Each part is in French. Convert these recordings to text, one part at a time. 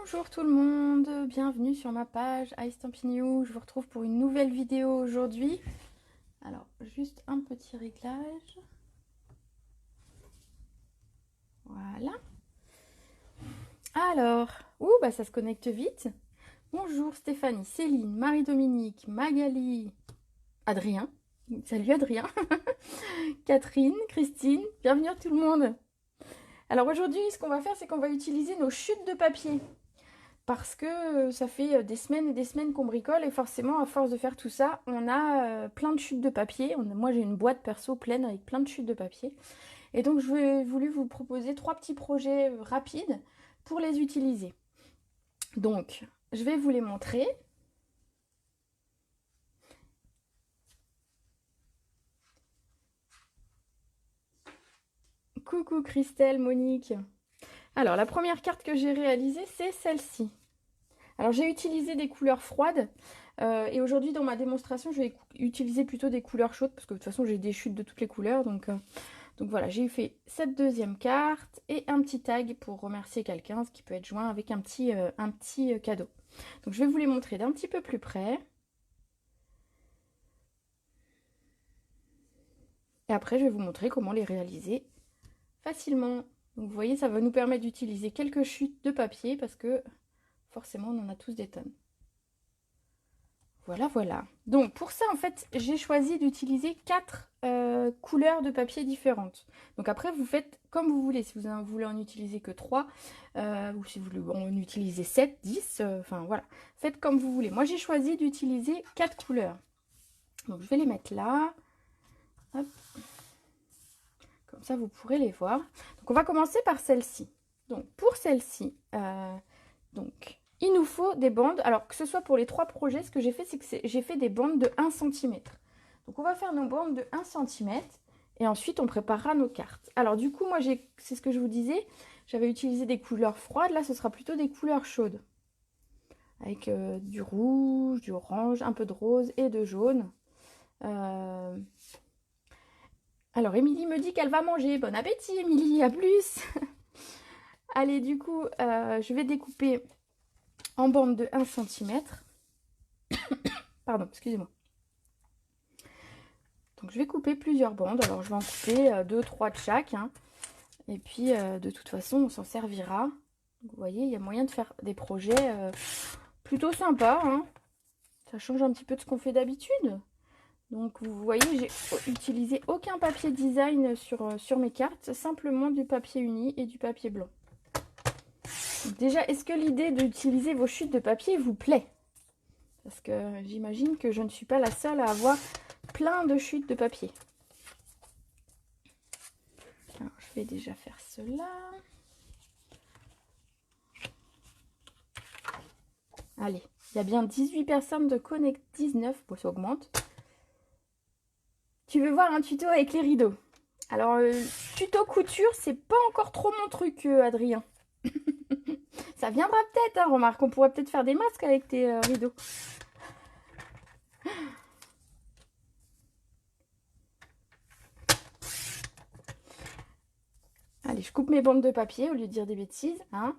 Bonjour tout le monde, bienvenue sur ma page iStampin' Je vous retrouve pour une nouvelle vidéo aujourd'hui. Alors, juste un petit réglage. Voilà. Alors, ça se connecte vite. Bonjour Stéphanie, Céline, Marie-Dominique, Magali, Adrien. Salut Adrien. Catherine, Christine, bienvenue tout le monde. Alors aujourd'hui, ce qu'on va faire, c'est qu'on va utiliser nos chutes de papier. Parce que ça fait des semaines et des semaines qu'on bricole et forcément à force de faire tout ça, on a plein de chutes de papier. Moi j'ai une boîte perso pleine avec plein de chutes de papier. Et donc je voulu vous proposer 3 petits projets rapides pour les utiliser. Donc je vais vous les montrer. Coucou Christelle, Monique. Alors la première carte que j'ai réalisée, c'est celle-ci. Alors j'ai utilisé des couleurs froides et aujourd'hui dans ma démonstration je vais utiliser plutôt des couleurs chaudes parce que de toute façon j'ai des chutes de toutes les couleurs donc voilà, j'ai fait cette deuxième carte et un petit tag pour remercier quelqu'un, ce qui peut être joint avec un petit cadeau. Donc je vais vous les montrer d'un petit peu plus près. Et après je vais vous montrer comment les réaliser facilement. Donc vous voyez, ça va nous permettre d'utiliser quelques chutes de papier parce que forcément on en a tous des tonnes. Voilà, voilà. Donc pour ça, en fait, j'ai choisi d'utiliser 4 couleurs de papier différentes. Donc après, vous faites comme vous voulez. Si vous voulez en utiliser que 3, ou si vous voulez en utiliser 7, 10, enfin voilà. Faites comme vous voulez. Moi, j'ai choisi d'utiliser 4 couleurs. Donc je vais les mettre là. Hop. Comme ça, vous pourrez les voir. Donc on va commencer par celle-ci. Donc pour celle-ci, il nous faut des bandes. Alors que ce soit pour les 3 projets, ce que j'ai fait, c'est que j'ai fait des bandes de 1 cm. Donc on va faire nos bandes de 1 cm et ensuite on préparera nos cartes. Alors du coup, moi c'est ce que je vous disais, j'avais utilisé des couleurs froides, là ce sera plutôt des couleurs chaudes. Avec du rouge, du orange, un peu de rose et de jaune. Alors Émilie me dit qu'elle va manger. Bon appétit Émilie, à plus. Allez, du coup, je vais découper en bande de 1 cm. Pardon, excusez-moi. Donc je vais couper plusieurs bandes. Alors je vais en couper 2, 3 de chaque. Hein. Et puis de toute façon, on s'en servira. Donc, vous voyez, il y a moyen de faire des projets plutôt sympas. Hein. Ça change un petit peu de ce qu'on fait d'habitude. Donc vous voyez, j'ai utilisé aucun papier design sur mes cartes. Simplement du papier uni et du papier blanc. Donc, déjà, est-ce que l'idée d'utiliser vos chutes de papier vous plaît? Parce que j'imagine que je ne suis pas la seule à avoir plein de chutes de papier. Alors, je vais déjà faire cela. Allez, il y a bien 18 personnes de connect, 19, bon, ça augmente. Tu veux voir un tuto avec les rideaux? Alors, tuto couture, c'est pas encore trop mon truc, Adrien. Ça viendra peut-être, hein, remarque, on pourrait peut-être faire des masques avec tes rideaux. Allez, je coupe mes bandes de papier au lieu de dire des bêtises. Hein.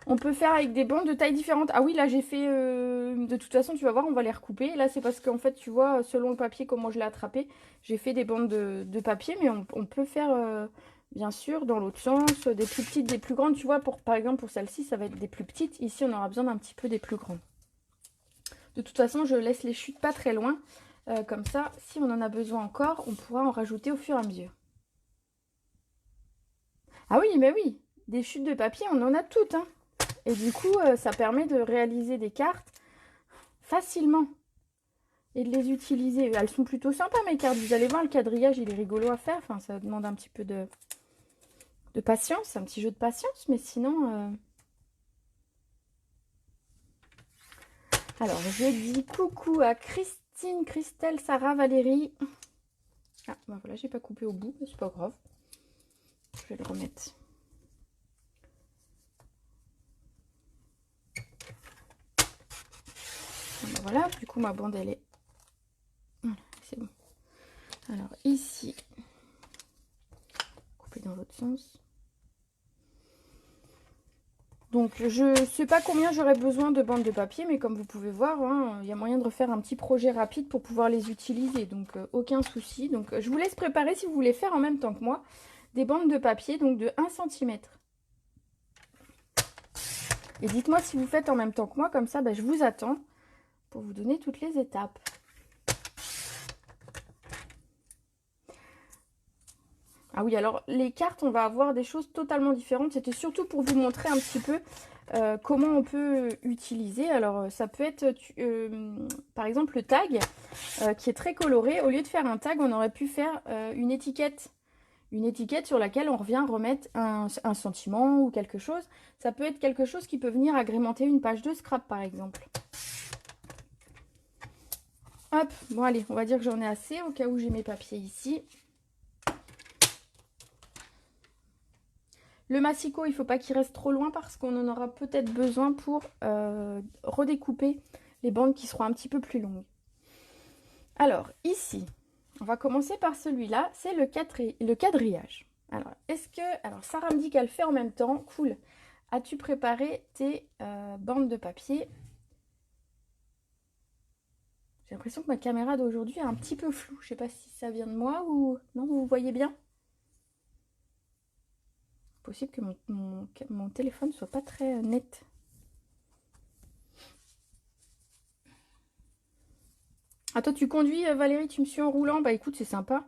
On peut faire avec des bandes de tailles différentes. Ah oui, là j'ai fait... de toute façon, tu vas voir, on va les recouper. Là, c'est parce qu'en fait, tu vois, selon le papier, comment je l'ai attrapé, j'ai fait des bandes de papier. Mais on peut faire, bien sûr, dans l'autre sens, des plus petites, des plus grandes. Tu vois, par exemple, pour celle-ci, ça va être des plus petites. Ici, on aura besoin d'un petit peu des plus grandes. De toute façon, je laisse les chutes pas très loin. Comme ça, si on en a besoin encore, on pourra en rajouter au fur et à mesure. Ah oui, mais oui, des chutes de papier, on en a toutes, hein. Et du coup, ça permet de réaliser des cartes facilement et de les utiliser. Elles sont plutôt sympas, mes cartes. Vous allez voir, le quadrillage, il est rigolo à faire. Enfin, ça demande un petit peu de patience, un petit jeu de patience, mais sinon... Alors, je dis coucou à Christine, Christelle, Sarah, Valérie. Ah, ben voilà, j'ai pas coupé au bout, mais c'est pas grave. Je vais le remettre. Ben voilà, du coup, ma bande, elle est... Voilà, c'est bon. Alors, ici, couper dans l'autre sens. Donc je sais pas combien j'aurais besoin de bandes de papier, mais comme vous pouvez voir, hein, il y a moyen de refaire un petit projet rapide pour pouvoir les utiliser, donc aucun souci. Donc je vous laisse préparer si vous voulez faire en même temps que moi des bandes de papier donc de 1 cm. Et dites-moi si vous faites en même temps que moi, comme ça je vous attends pour vous donner toutes les étapes. Ah oui, alors les cartes, on va avoir des choses totalement différentes. C'était surtout pour vous montrer un petit peu comment on peut utiliser. Alors ça peut être, par exemple, le tag qui est très coloré. Au lieu de faire un tag, on aurait pu faire une étiquette. Une étiquette sur laquelle on revient remettre un sentiment ou quelque chose. Ça peut être quelque chose qui peut venir agrémenter une page de scrap, par exemple. Hop, bon allez, on va dire que j'en ai assez au cas où j'ai mes papiers ici. Le massicot, il ne faut pas qu'il reste trop loin parce qu'on en aura peut-être besoin pour redécouper les bandes qui seront un petit peu plus longues. Alors, ici, on va commencer par celui-là, c'est le quadrillage. Alors, Sarah me dit qu'elle fait en même temps. Cool. As-tu préparé tes bandes de papier? J'ai l'impression que ma caméra d'aujourd'hui est un petit peu floue. Je ne sais pas si ça vient de moi ou... Non, vous voyez bien? Possible que mon téléphone soit pas très net. Ah, toi tu conduis Valérie, tu me suis en roulant? Bah écoute, c'est sympa.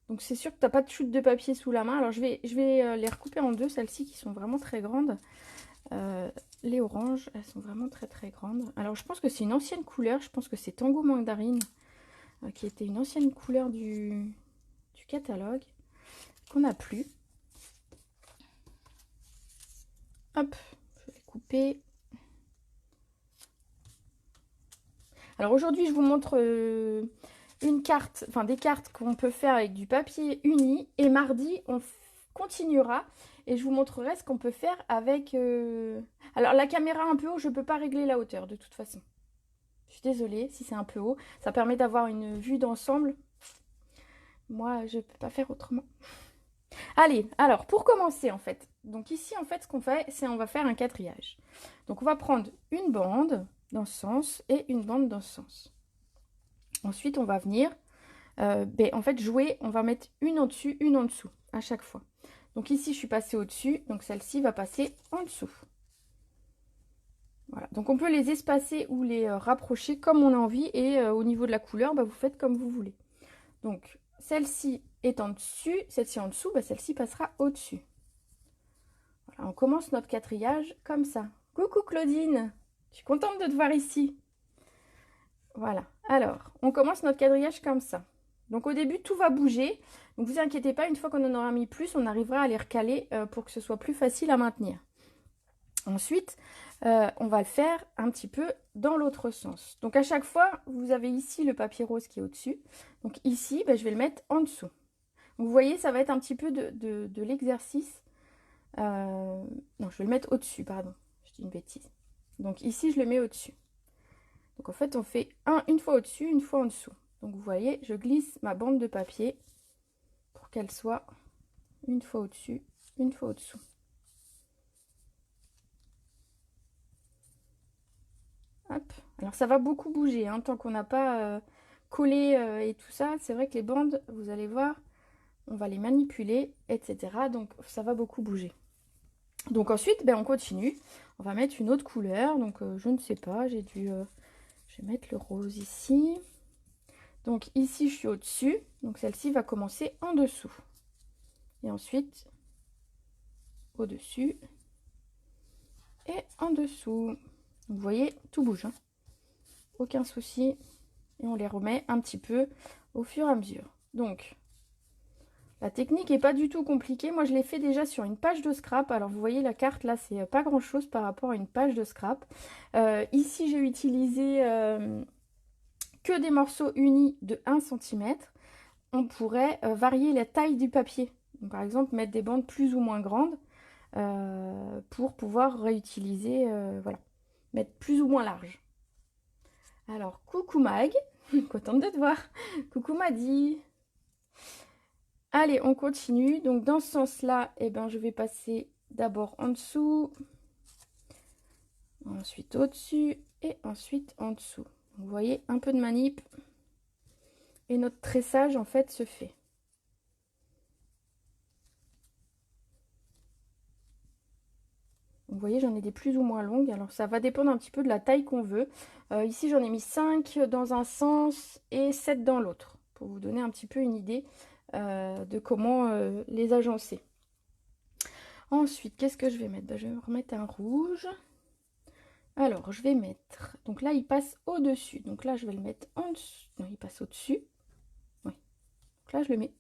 Donc c'est sûr que t'as pas de chute de papier sous la main. Alors je vais les recouper en deux, celles-ci qui sont vraiment très grandes. Les oranges, elles sont vraiment très très grandes. Alors je pense que c'est une ancienne couleur, je pense que c'est Tango Mandarine, qui était une ancienne couleur du catalogue, qu'on n'a plus. Hop, je vais couper. Alors aujourd'hui, je vous montre une carte, enfin des cartes qu'on peut faire avec du papier uni. Et mardi, on continuera et je vous montrerai ce qu'on peut faire avec... Alors la caméra un peu haut, je ne peux pas régler la hauteur de toute façon. Je suis désolée si c'est un peu haut. Ça permet d'avoir une vue d'ensemble. Moi, je ne peux pas faire autrement. Allez, alors pour commencer en fait. Donc ici en fait ce qu'on fait, c'est on va faire un quadrillage. Donc on va prendre une bande dans ce sens et une bande dans ce sens. Ensuite on va venir en fait jouer, on va mettre une au-dessus, une en dessous à chaque fois. Donc ici je suis passée au-dessus, donc celle-ci va passer en dessous. Voilà, donc on peut les espacer ou les rapprocher comme on a envie et au niveau de la couleur, vous faites comme vous voulez. Donc celle-ci est en dessus, celle-ci en dessous, celle-ci passera au-dessus. Voilà, on commence notre quadrillage comme ça. Coucou Claudine, je suis contente de te voir ici. Voilà, alors on commence notre quadrillage comme ça. Donc au début tout va bouger, donc vous inquiétez pas, une fois qu'on en aura mis plus, on arrivera à les recaler pour que ce soit plus facile à maintenir. Ensuite, on va le faire un petit peu dans l'autre sens. Donc à chaque fois, vous avez ici le papier rose qui est au-dessus. Donc ici, je vais le mettre en dessous. Donc, vous voyez, ça va être un petit peu de l'exercice. Non, je vais le mettre au-dessus, pardon. Je dis une bêtise. Donc ici, je le mets au-dessus. Donc en fait, on fait une fois au-dessus, une fois en dessous. Donc vous voyez, je glisse ma bande de papier pour qu'elle soit une fois au-dessus, une fois au-dessous. Hop. Alors ça va beaucoup bouger, hein, tant qu'on n'a pas collé et tout ça. C'est vrai que les bandes, vous allez voir, on va les manipuler, etc. Donc ça va beaucoup bouger. Donc ensuite, on continue. On va mettre une autre couleur. Donc je ne sais pas, je vais mettre le rose ici. Donc ici, je suis au-dessus. Donc celle-ci va commencer en dessous. Et ensuite, au-dessus et en dessous. Vous voyez, tout bouge, hein. Aucun souci. Et on les remet un petit peu au fur et à mesure. Donc, la technique n'est pas du tout compliquée. Moi, je l'ai fait déjà sur une page de scrap. Alors, vous voyez, la carte, là, c'est pas grand-chose par rapport à une page de scrap. Ici, j'ai utilisé que des morceaux unis de 1 cm. On pourrait varier la taille du papier. Donc, par exemple, mettre des bandes plus ou moins grandes pour pouvoir réutiliser, voilà, mettre plus ou moins large. Alors, coucou Mag, contente de te voir. Coucou Maddy. Allez, on continue. Donc, dans ce sens-là, je vais passer d'abord en dessous. Ensuite au-dessus et ensuite en dessous. Vous voyez, un peu de manip et notre tressage en fait se fait. Vous voyez, j'en ai des plus ou moins longues. Alors, ça va dépendre un petit peu de la taille qu'on veut. Ici, j'en ai mis 5 dans un sens et 7 dans l'autre. Pour vous donner un petit peu une idée de comment les agencer. Ensuite, qu'est-ce que je vais mettre? Je vais remettre un rouge. Alors, je vais mettre... Donc là, il passe au-dessus. Donc là, je vais le mettre en dessous. Non, il passe au-dessus. Oui. Donc là, je le mets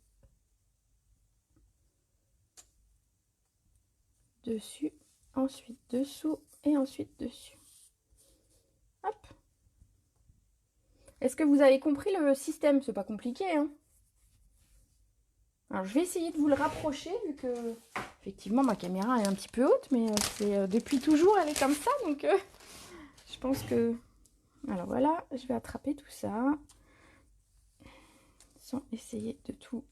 dessus. Ensuite, dessous. Et ensuite, dessus. Hop. Est-ce que vous avez compris le système? C'est pas compliqué, hein? Alors, je vais essayer de vous le rapprocher, vu que, effectivement, ma caméra est un petit peu haute, mais c'est depuis toujours, elle est comme ça, donc je pense que... Alors, voilà, je vais attraper tout ça, sans essayer de tout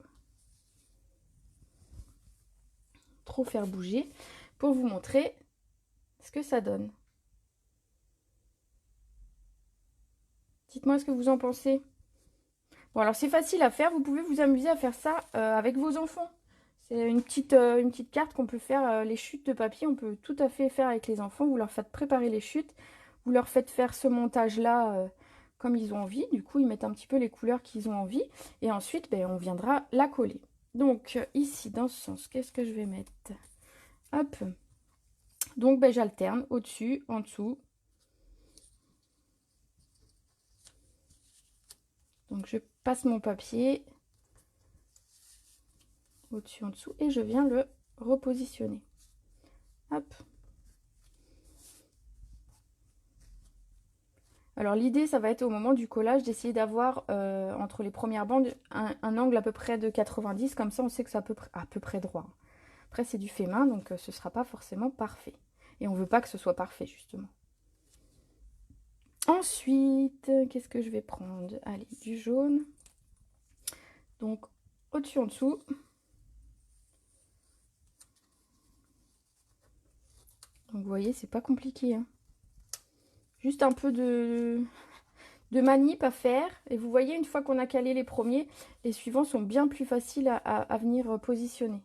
trop faire bouger, pour vous montrer ce que ça donne. Dites-moi ce que vous en pensez. Bon, alors, c'est facile à faire, vous pouvez vous amuser à faire ça avec vos enfants. C'est une petite carte qu'on peut faire, les chutes de papier, on peut tout à fait faire avec les enfants. Vous leur faites préparer les chutes, vous leur faites faire ce montage-là comme ils ont envie. Du coup, ils mettent un petit peu les couleurs qu'ils ont envie. Et ensuite, ben, on viendra la coller. Donc, ici, dans ce sens, qu'est-ce que je vais mettre? Hop. Donc, ben, j'alterne au-dessus, en dessous. Donc, je passe mon papier au-dessus, en dessous. Et je viens le repositionner. Hop. Alors l'idée, ça va être au moment du collage d'essayer d'avoir entre les premières bandes un angle à peu près de 90, comme ça on sait que c'est à peu près droit. Après c'est du fait main, donc ce ne sera pas forcément parfait. Et on ne veut pas que ce soit parfait justement. Ensuite, qu'est-ce que je vais prendre? Allez, du jaune. Donc au-dessus, en dessous. Donc vous voyez, c'est pas compliqué, hein. Juste un peu de manip à faire. Et vous voyez, une fois qu'on a calé les premiers, les suivants sont bien plus faciles à venir positionner.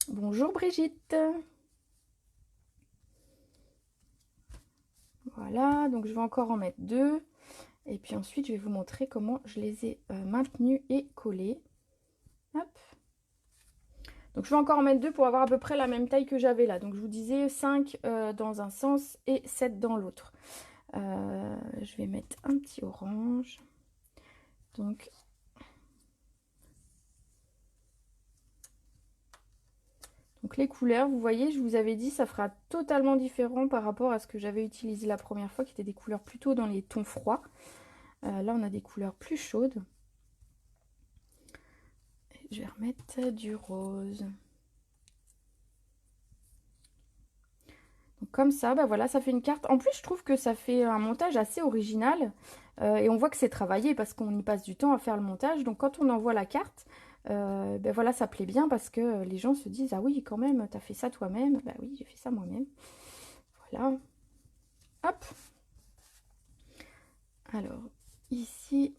Bonjour Brigitte. Voilà, donc je vais encore en mettre 2. Et puis ensuite, je vais vous montrer comment je les ai maintenus et collés. Hop. Donc je vais encore en mettre 2 pour avoir à peu près la même taille que j'avais là. Donc je vous disais 5 dans un sens et 7 dans l'autre. Je vais mettre un petit orange. Donc les couleurs, vous voyez, je vous avais dit, ça fera totalement différent par rapport à ce que j'avais utilisé la première fois, qui était des couleurs plutôt dans les tons froids. Là, on a des couleurs plus chaudes. Je vais remettre du rose. Donc comme ça, bah voilà, ça fait une carte. En plus, je trouve que ça fait un montage assez original. Et on voit que c'est travaillé parce qu'on y passe du temps à faire le montage. Donc quand on envoie la carte, ben voilà, ça plaît bien parce que les gens se disent: ah oui, quand même, t'as fait ça toi-même. Bah oui, j'ai fait ça moi-même. Voilà. Hop. Alors, ici.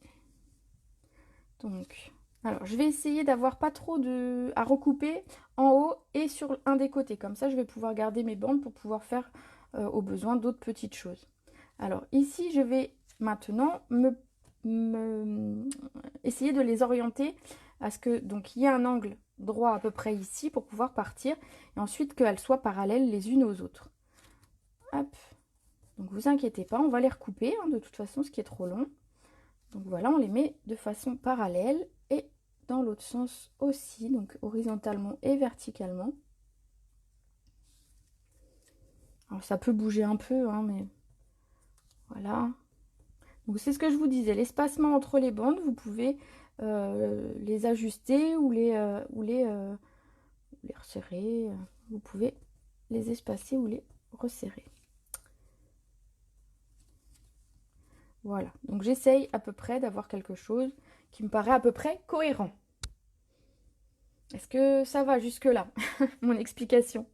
Donc, alors, je vais essayer d'avoir pas trop à recouper en haut et sur un des côtés. Comme ça, je vais pouvoir garder mes bandes pour pouvoir faire au besoin d'autres petites choses. Alors, ici, je vais maintenant essayer de les orienter à ce que, donc, il y ait un angle droit à peu près ici pour pouvoir partir. Et ensuite, qu'elles soient parallèles les unes aux autres. Hop. Donc, vous inquiétez pas, on va les recouper, hein, de toute façon, ce qui est trop long. Donc voilà, on les met de façon parallèle et dans l'autre sens aussi, donc horizontalement et verticalement. Alors ça peut bouger un peu, hein, mais voilà. Donc c'est ce que je vous disais, l'espacement entre les bandes, vous pouvez les ajuster ou les resserrer. Vous pouvez les espacer ou les resserrer. Voilà, donc j'essaye à peu près d'avoir quelque chose qui me paraît à peu près cohérent. Est-ce que ça va jusque-là, mon explication?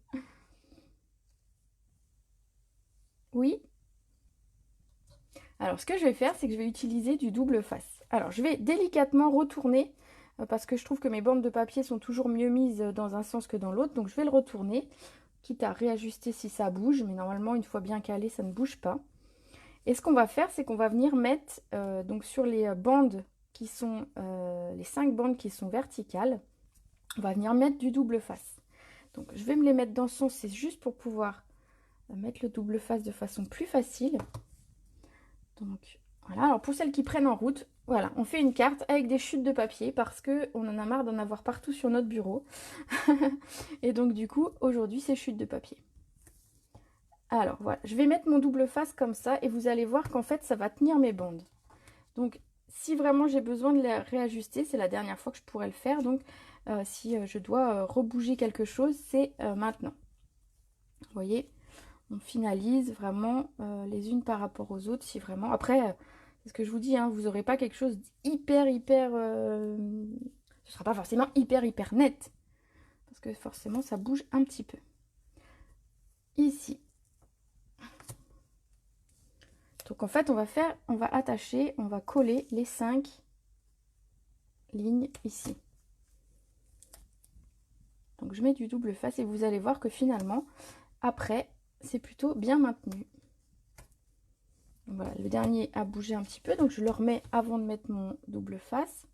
Oui. Alors, ce que je vais faire, c'est que je vais utiliser du double face. Alors, je vais délicatement retourner parce que je trouve que mes bandes de papier sont toujours mieux mises dans un sens que dans l'autre. Donc, je vais le retourner, quitte à réajuster si ça bouge. Mais normalement, une fois bien calé, ça ne bouge pas. Et ce qu'on va faire, c'est qu'on va venir mettre donc sur les bandes qui sont, les 5 bandes qui sont verticales, on va venir mettre du double face. Donc, je vais me les mettre dans ce sens, c'est juste pour pouvoir mettre le double face de façon plus facile. Donc voilà, alors pour celles qui prennent en route, voilà, on fait une carte avec des chutes de papier parce qu'on en a marre d'en avoir partout sur notre bureau. Et donc du coup, aujourd'hui, c'est chutes de papier. Alors voilà, je vais mettre mon double face comme ça et vous allez voir qu'en fait, ça va tenir mes bandes. Donc si vraiment j'ai besoin de les réajuster, c'est la dernière fois que je pourrais le faire. Donc si je dois rebouger quelque chose, c'est maintenant. Vous voyez, on finalise vraiment les unes par rapport aux autres. Si vraiment, après, c'est ce que je vous dis, hein, vous n'aurez pas quelque chose d'hyper, ce sera pas forcément hyper net. Parce que forcément, ça bouge un petit peu. Ici. Donc en fait, on va attacher, on va coller les 5 lignes ici. Donc je mets du double face et vous allez voir que finalement, après, c'est plutôt bien maintenu. Donc voilà, le dernier a bougé un petit peu, donc je le remets avant de mettre mon double face.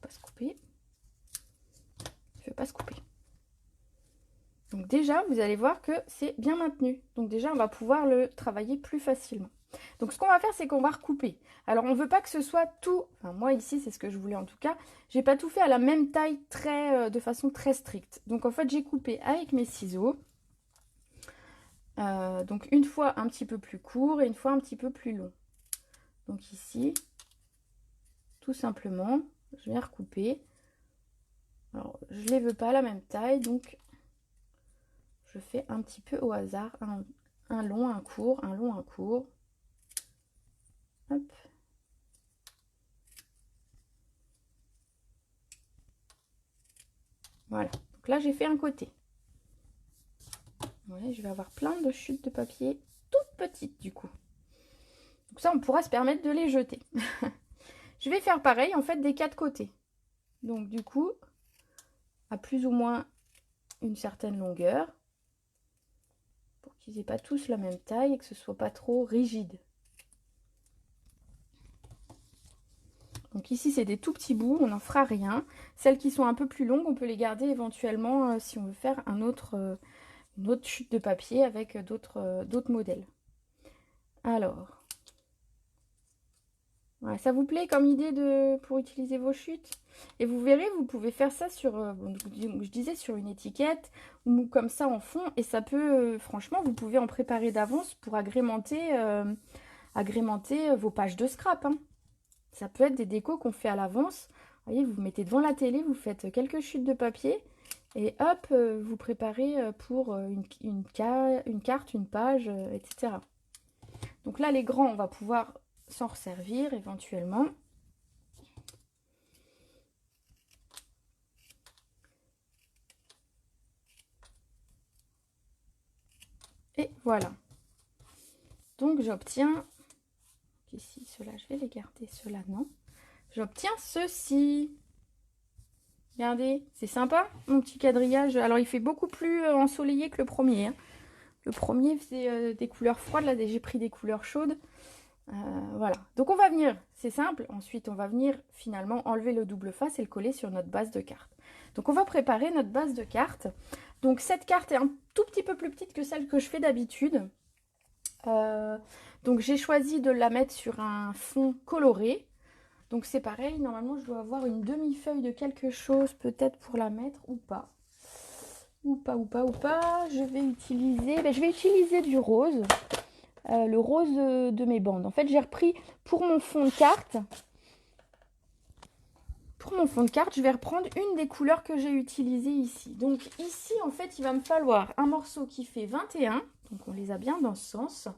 Pas se couper. Je ne vais pas se couper. Donc déjà, vous allez voir que c'est bien maintenu. Donc déjà, on va pouvoir le travailler plus facilement. Donc ce qu'on va faire, c'est qu'on va recouper. Alors on ne veut pas que ce soit tout, enfin moi ici c'est ce que je voulais en tout cas, j'ai pas tout fait à la même taille de façon très stricte. Donc en fait j'ai coupé avec mes ciseaux. Donc une fois un petit peu plus court et une fois un petit peu plus long. Donc ici, tout simplement, je viens recouper. Alors je ne les veux pas à la même taille, donc je fais un petit peu au hasard, un long, un court, un long, un court. Hop. Voilà, donc là j'ai fait un côté. Ouais, je vais avoir plein de chutes de papier toutes petites du coup. Donc ça on pourra se permettre de les jeter. Je vais faire pareil en fait des 4 côtés. Donc du coup, à plus ou moins une certaine longueur. Pour qu'ils n'aient pas tous la même taille et que ce soit pas trop rigide. Donc ici c'est des tout petits bouts, on n'en fera rien. Celles qui sont un peu plus longues, on peut les garder éventuellement si on veut faire une autre chute de papier avec d'autres modèles. Alors, voilà, ça vous plaît comme idée pour utiliser vos chutes? Et vous verrez, vous pouvez faire ça sur, je disais, sur une étiquette ou comme ça en fond. Et ça peut, franchement, vous pouvez en préparer d'avance pour agrémenter vos pages de scrap. Hein. Ça peut être des décos qu'on fait à l'avance. Vous voyez, vous mettez devant la télé, vous faites quelques chutes de papier. Et hop, vous préparez pour une carte, une page, etc. Donc là, les grands, on va pouvoir s'en resservir éventuellement. Et voilà. Donc j'obtiens, ici, ceux-là, je vais les garder, ceux-là, non. J'obtiens ceci. Regardez, c'est sympa, mon petit quadrillage. Alors, il fait beaucoup plus ensoleillé que le premier. Hein. Le premier, c'est des couleurs froides. Là, j'ai pris des couleurs chaudes. Voilà. Donc, on va venir, c'est simple. Ensuite, on va venir finalement enlever le double face et le coller sur notre base de carte. Donc, on va préparer notre base de carte. Donc, cette carte est un tout petit peu plus petite que celle que je fais d'habitude. Donc, j'ai choisi de la mettre sur un fond coloré. Donc c'est pareil, normalement je dois avoir une demi-feuille de quelque chose peut-être pour la mettre ou pas. Ou pas. Je vais utiliser du rose. Le rose de mes bandes. En fait j'ai repris pour mon fond de carte. Pour mon fond de carte, je vais reprendre une des couleurs que j'ai utilisées ici. Donc ici en fait il va me falloir un morceau qui fait 21. Donc on les a bien dans ce sens.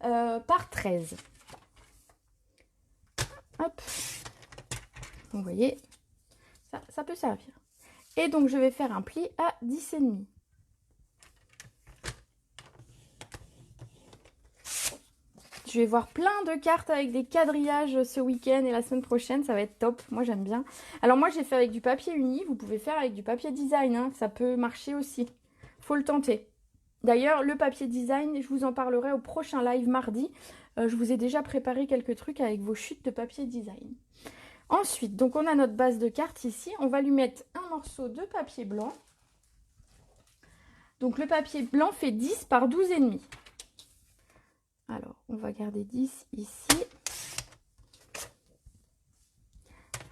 Par 13. Hop. Vous voyez, ça peut servir. Et donc, je vais faire un pli à 10,5. Je vais voir plein de cartes avec des quadrillages ce week-end et la semaine prochaine. Ça va être top. Moi, j'aime bien. Alors, moi, j'ai fait avec du papier uni. Vous pouvez faire avec du papier design. Hein. Ça peut marcher aussi. Faut le tenter. D'ailleurs, le papier design, je vous en parlerai au prochain live mardi. Je vous ai déjà préparé quelques trucs avec vos chutes de papier design. Ensuite, donc on a notre base de cartes ici. On va lui mettre un morceau de papier blanc. Donc le papier blanc fait 10 par 12,5. Alors, on va garder 10 ici.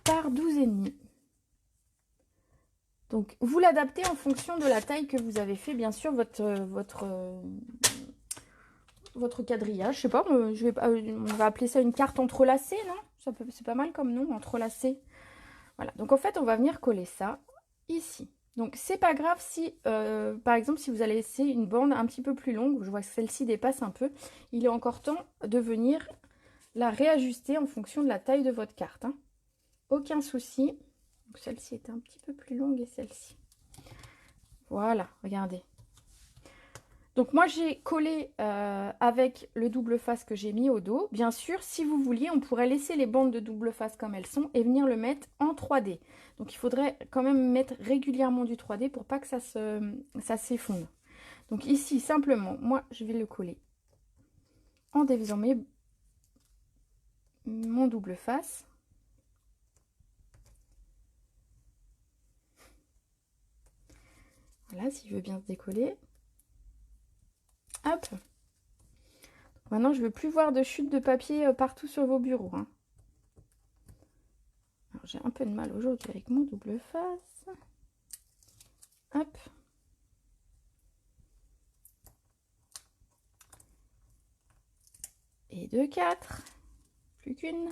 Par 12,5. Donc, vous l'adaptez en fonction de la taille que vous avez fait, bien sûr, votre quadrillage. Je sais pas, on va appeler ça une carte entrelacée, non? C'est pas mal comme nom, entrelacée. Voilà, donc en fait, on va venir coller ça ici. Donc, c'est pas grave si, par exemple, si vous allez laisser une bande un petit peu plus longue, je vois que celle-ci dépasse un peu, il est encore temps de venir la réajuster en fonction de la taille de votre carte. Hein. Aucun souci. Celle-ci est un petit peu plus longue et celle-ci. Voilà, regardez. Donc moi j'ai collé avec le double face que j'ai mis au dos. Bien sûr, si vous vouliez, on pourrait laisser les bandes de double face comme elles sont et venir le mettre en 3D. Donc il faudrait quand même mettre régulièrement du 3D pour pas que ça s'effonde. Donc ici, simplement, moi je vais le coller en défaisant mon double face. Voilà, s'il veut bien se décoller. Hop. Maintenant, je ne veux plus voir de chute de papier partout sur vos bureaux. Hein. J'ai un peu de mal aujourd'hui avec mon double face. Hop. Et 2, 4. Plus qu'une.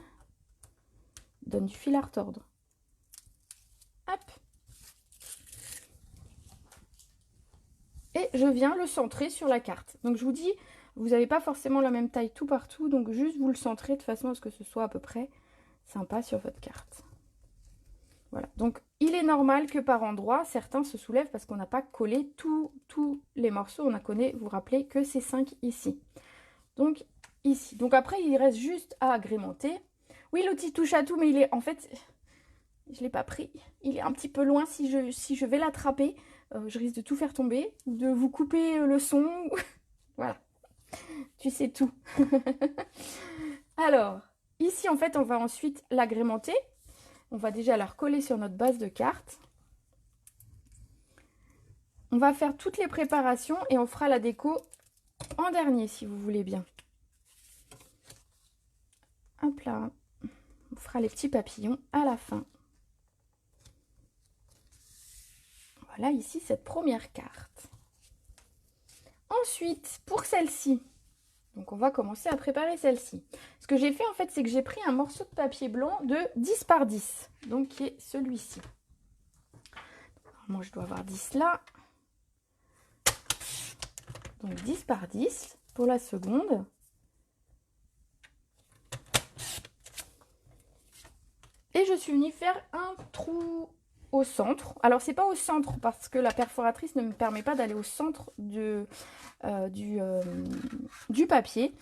Donne du fil à retordre. Hop. Et je viens le centrer sur la carte. Donc je vous dis, vous n'avez pas forcément la même taille tout partout, donc juste vous le centrez de façon à ce que ce soit à peu près sympa sur votre carte. Voilà, donc il est normal que par endroits, certains se soulèvent parce qu'on n'a pas collé tous les morceaux. On a collé, vous vous rappelez, que ces 5 ici. Donc ici. Donc après, il reste juste à agrémenter. Oui, l'outil touche à tout, mais il est en fait, je ne l'ai pas pris. Il est un petit peu loin. Si je vais l'attraper, je risque de tout faire tomber, de vous couper le son. Voilà, tu sais tout. Alors, ici, en fait, on va ensuite l'agrémenter. On va déjà la recoller sur notre base de cartes. On va faire toutes les préparations et on fera la déco en dernier, si vous voulez bien. Hop là. On fera les petits papillons à la fin. Voilà, ici, cette première carte. Ensuite, pour celle-ci, donc on va commencer à préparer celle-ci. Ce que j'ai fait, en fait, c'est que j'ai pris un morceau de papier blanc de 10 par 10, donc qui est celui-ci. Moi, je dois avoir 10 là. Donc 10 par 10 pour la seconde. Et je suis venue faire un trou au centre. Alors, c'est pas au centre parce que la perforatrice ne me permet pas d'aller au centre du papier.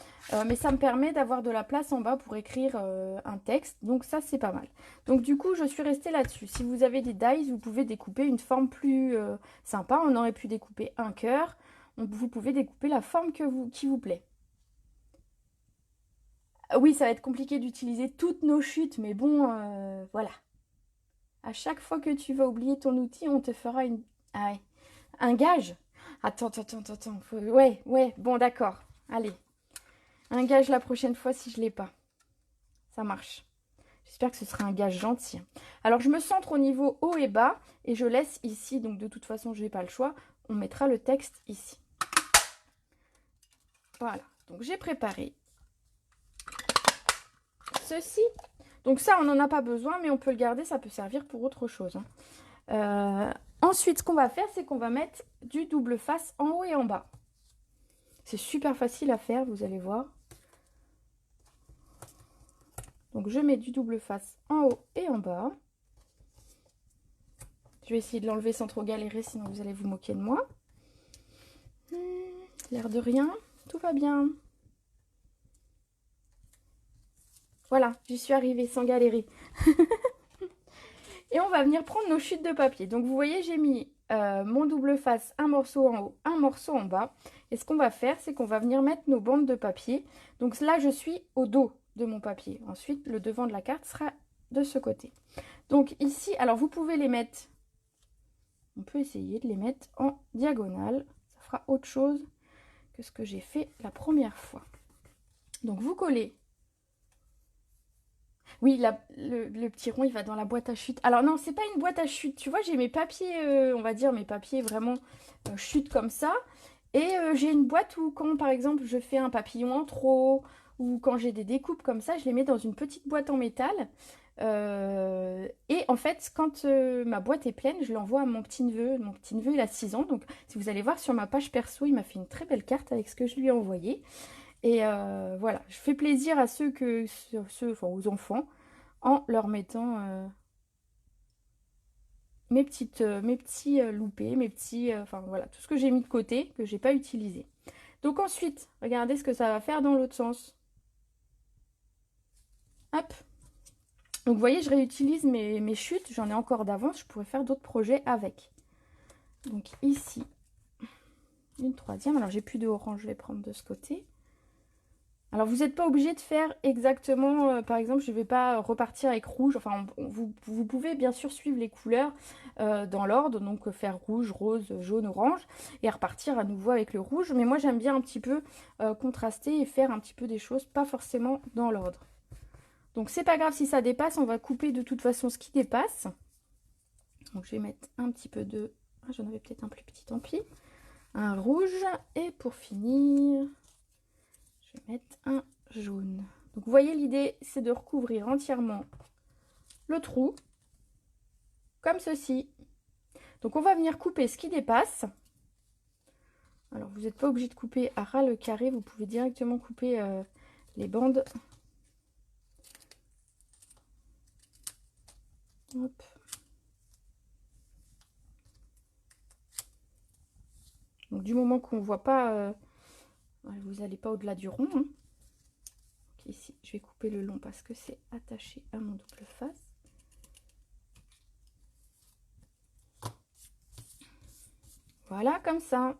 Mais ça me permet d'avoir de la place en bas pour écrire un texte. Donc ça, c'est pas mal. Donc du coup, je suis restée là-dessus. Si vous avez des dies, vous pouvez découper une forme plus sympa. On aurait pu découper un cœur. Vous pouvez découper la forme qui vous plaît. Oui, ça va être compliqué d'utiliser toutes nos chutes, mais bon, voilà. À chaque fois que tu vas oublier ton outil, on te fera un gage. Attends. Ouais, bon, d'accord. Allez. Un gage la prochaine fois si je ne l'ai pas. Ça marche. J'espère que ce sera un gage gentil. Alors, je me centre au niveau haut et bas et je laisse ici, donc de toute façon, je n'ai pas le choix. On mettra le texte ici. Voilà. Donc, j'ai préparé ceci. Donc ça, on n'en a pas besoin, mais on peut le garder, ça peut servir pour autre chose. Ensuite, ce qu'on va faire, c'est qu'on va mettre du double face en haut et en bas. C'est super facile à faire, vous allez voir. Donc je mets du double face en haut et en bas. Je vais essayer de l'enlever sans trop galérer, sinon vous allez vous moquer de moi. L'air de rien, tout va bien. Voilà, j'y suis arrivée sans galérer. Et on va venir prendre nos chutes de papier. Donc vous voyez, j'ai mis mon double face, un morceau en haut, un morceau en bas. Et ce qu'on va faire, c'est qu'on va venir mettre nos bandes de papier. Donc là, je suis au dos de mon papier. Ensuite, le devant de la carte sera de ce côté. Donc ici, alors vous pouvez les mettre, on peut essayer de les mettre en diagonale. Ça fera autre chose que ce que j'ai fait la première fois. Donc vous collez. Oui, le petit rond, il va dans la boîte à chute. Alors non, c'est pas une boîte à chute. Tu vois, j'ai mes papiers, on va dire mes papiers vraiment chute comme ça. Et j'ai une boîte où quand, par exemple, je fais un papillon en trop, ou quand j'ai des découpes comme ça, je les mets dans une petite boîte en métal. Et en fait, quand ma boîte est pleine, je l'envoie à mon petit-neveu. Mon petit-neveu, il a 6 ans. Donc, si vous allez voir sur ma page perso, il m'a fait une très belle carte avec ce que je lui ai envoyé. Et voilà, je fais plaisir à enfin, aux enfants, en leur mettant mes petits loupés, mes petits, enfin voilà, tout ce que j'ai mis de côté, que j'ai pas utilisé. Donc ensuite, regardez ce que ça va faire dans l'autre sens. Hop. Donc vous voyez, je réutilise mes chutes, j'en ai encore d'avance, je pourrais faire d'autres projets avec. Donc ici, une troisième. Alors j'ai plus de orange, je vais prendre de ce côté. Alors, vous n'êtes pas obligé de faire exactement, par exemple, je ne vais pas repartir avec rouge. Enfin, vous pouvez bien sûr suivre les couleurs dans l'ordre, donc faire rouge, rose, jaune, orange, et repartir à nouveau avec le rouge. Mais moi, j'aime bien un petit peu contraster et faire un petit peu des choses, pas forcément dans l'ordre. Donc, c'est pas grave si ça dépasse, on va couper de toute façon ce qui dépasse. Donc, je vais mettre un petit peu de... Ah, j'en avais peut-être un plus petit, tant pis. Un rouge, et pour finir... je vais mettre un jaune. Donc vous voyez, l'idée c'est de recouvrir entièrement le trou comme ceci. Donc on va venir couper ce qui dépasse. Alors vous n'êtes pas obligé de couper à ras le carré, vous pouvez directement couper les bandes. Hop. Donc du moment qu'on ne voit pas, vous n'allez pas au-delà du rond. Hein. Ici, je vais couper le long parce que c'est attaché à mon double face. Voilà, comme ça.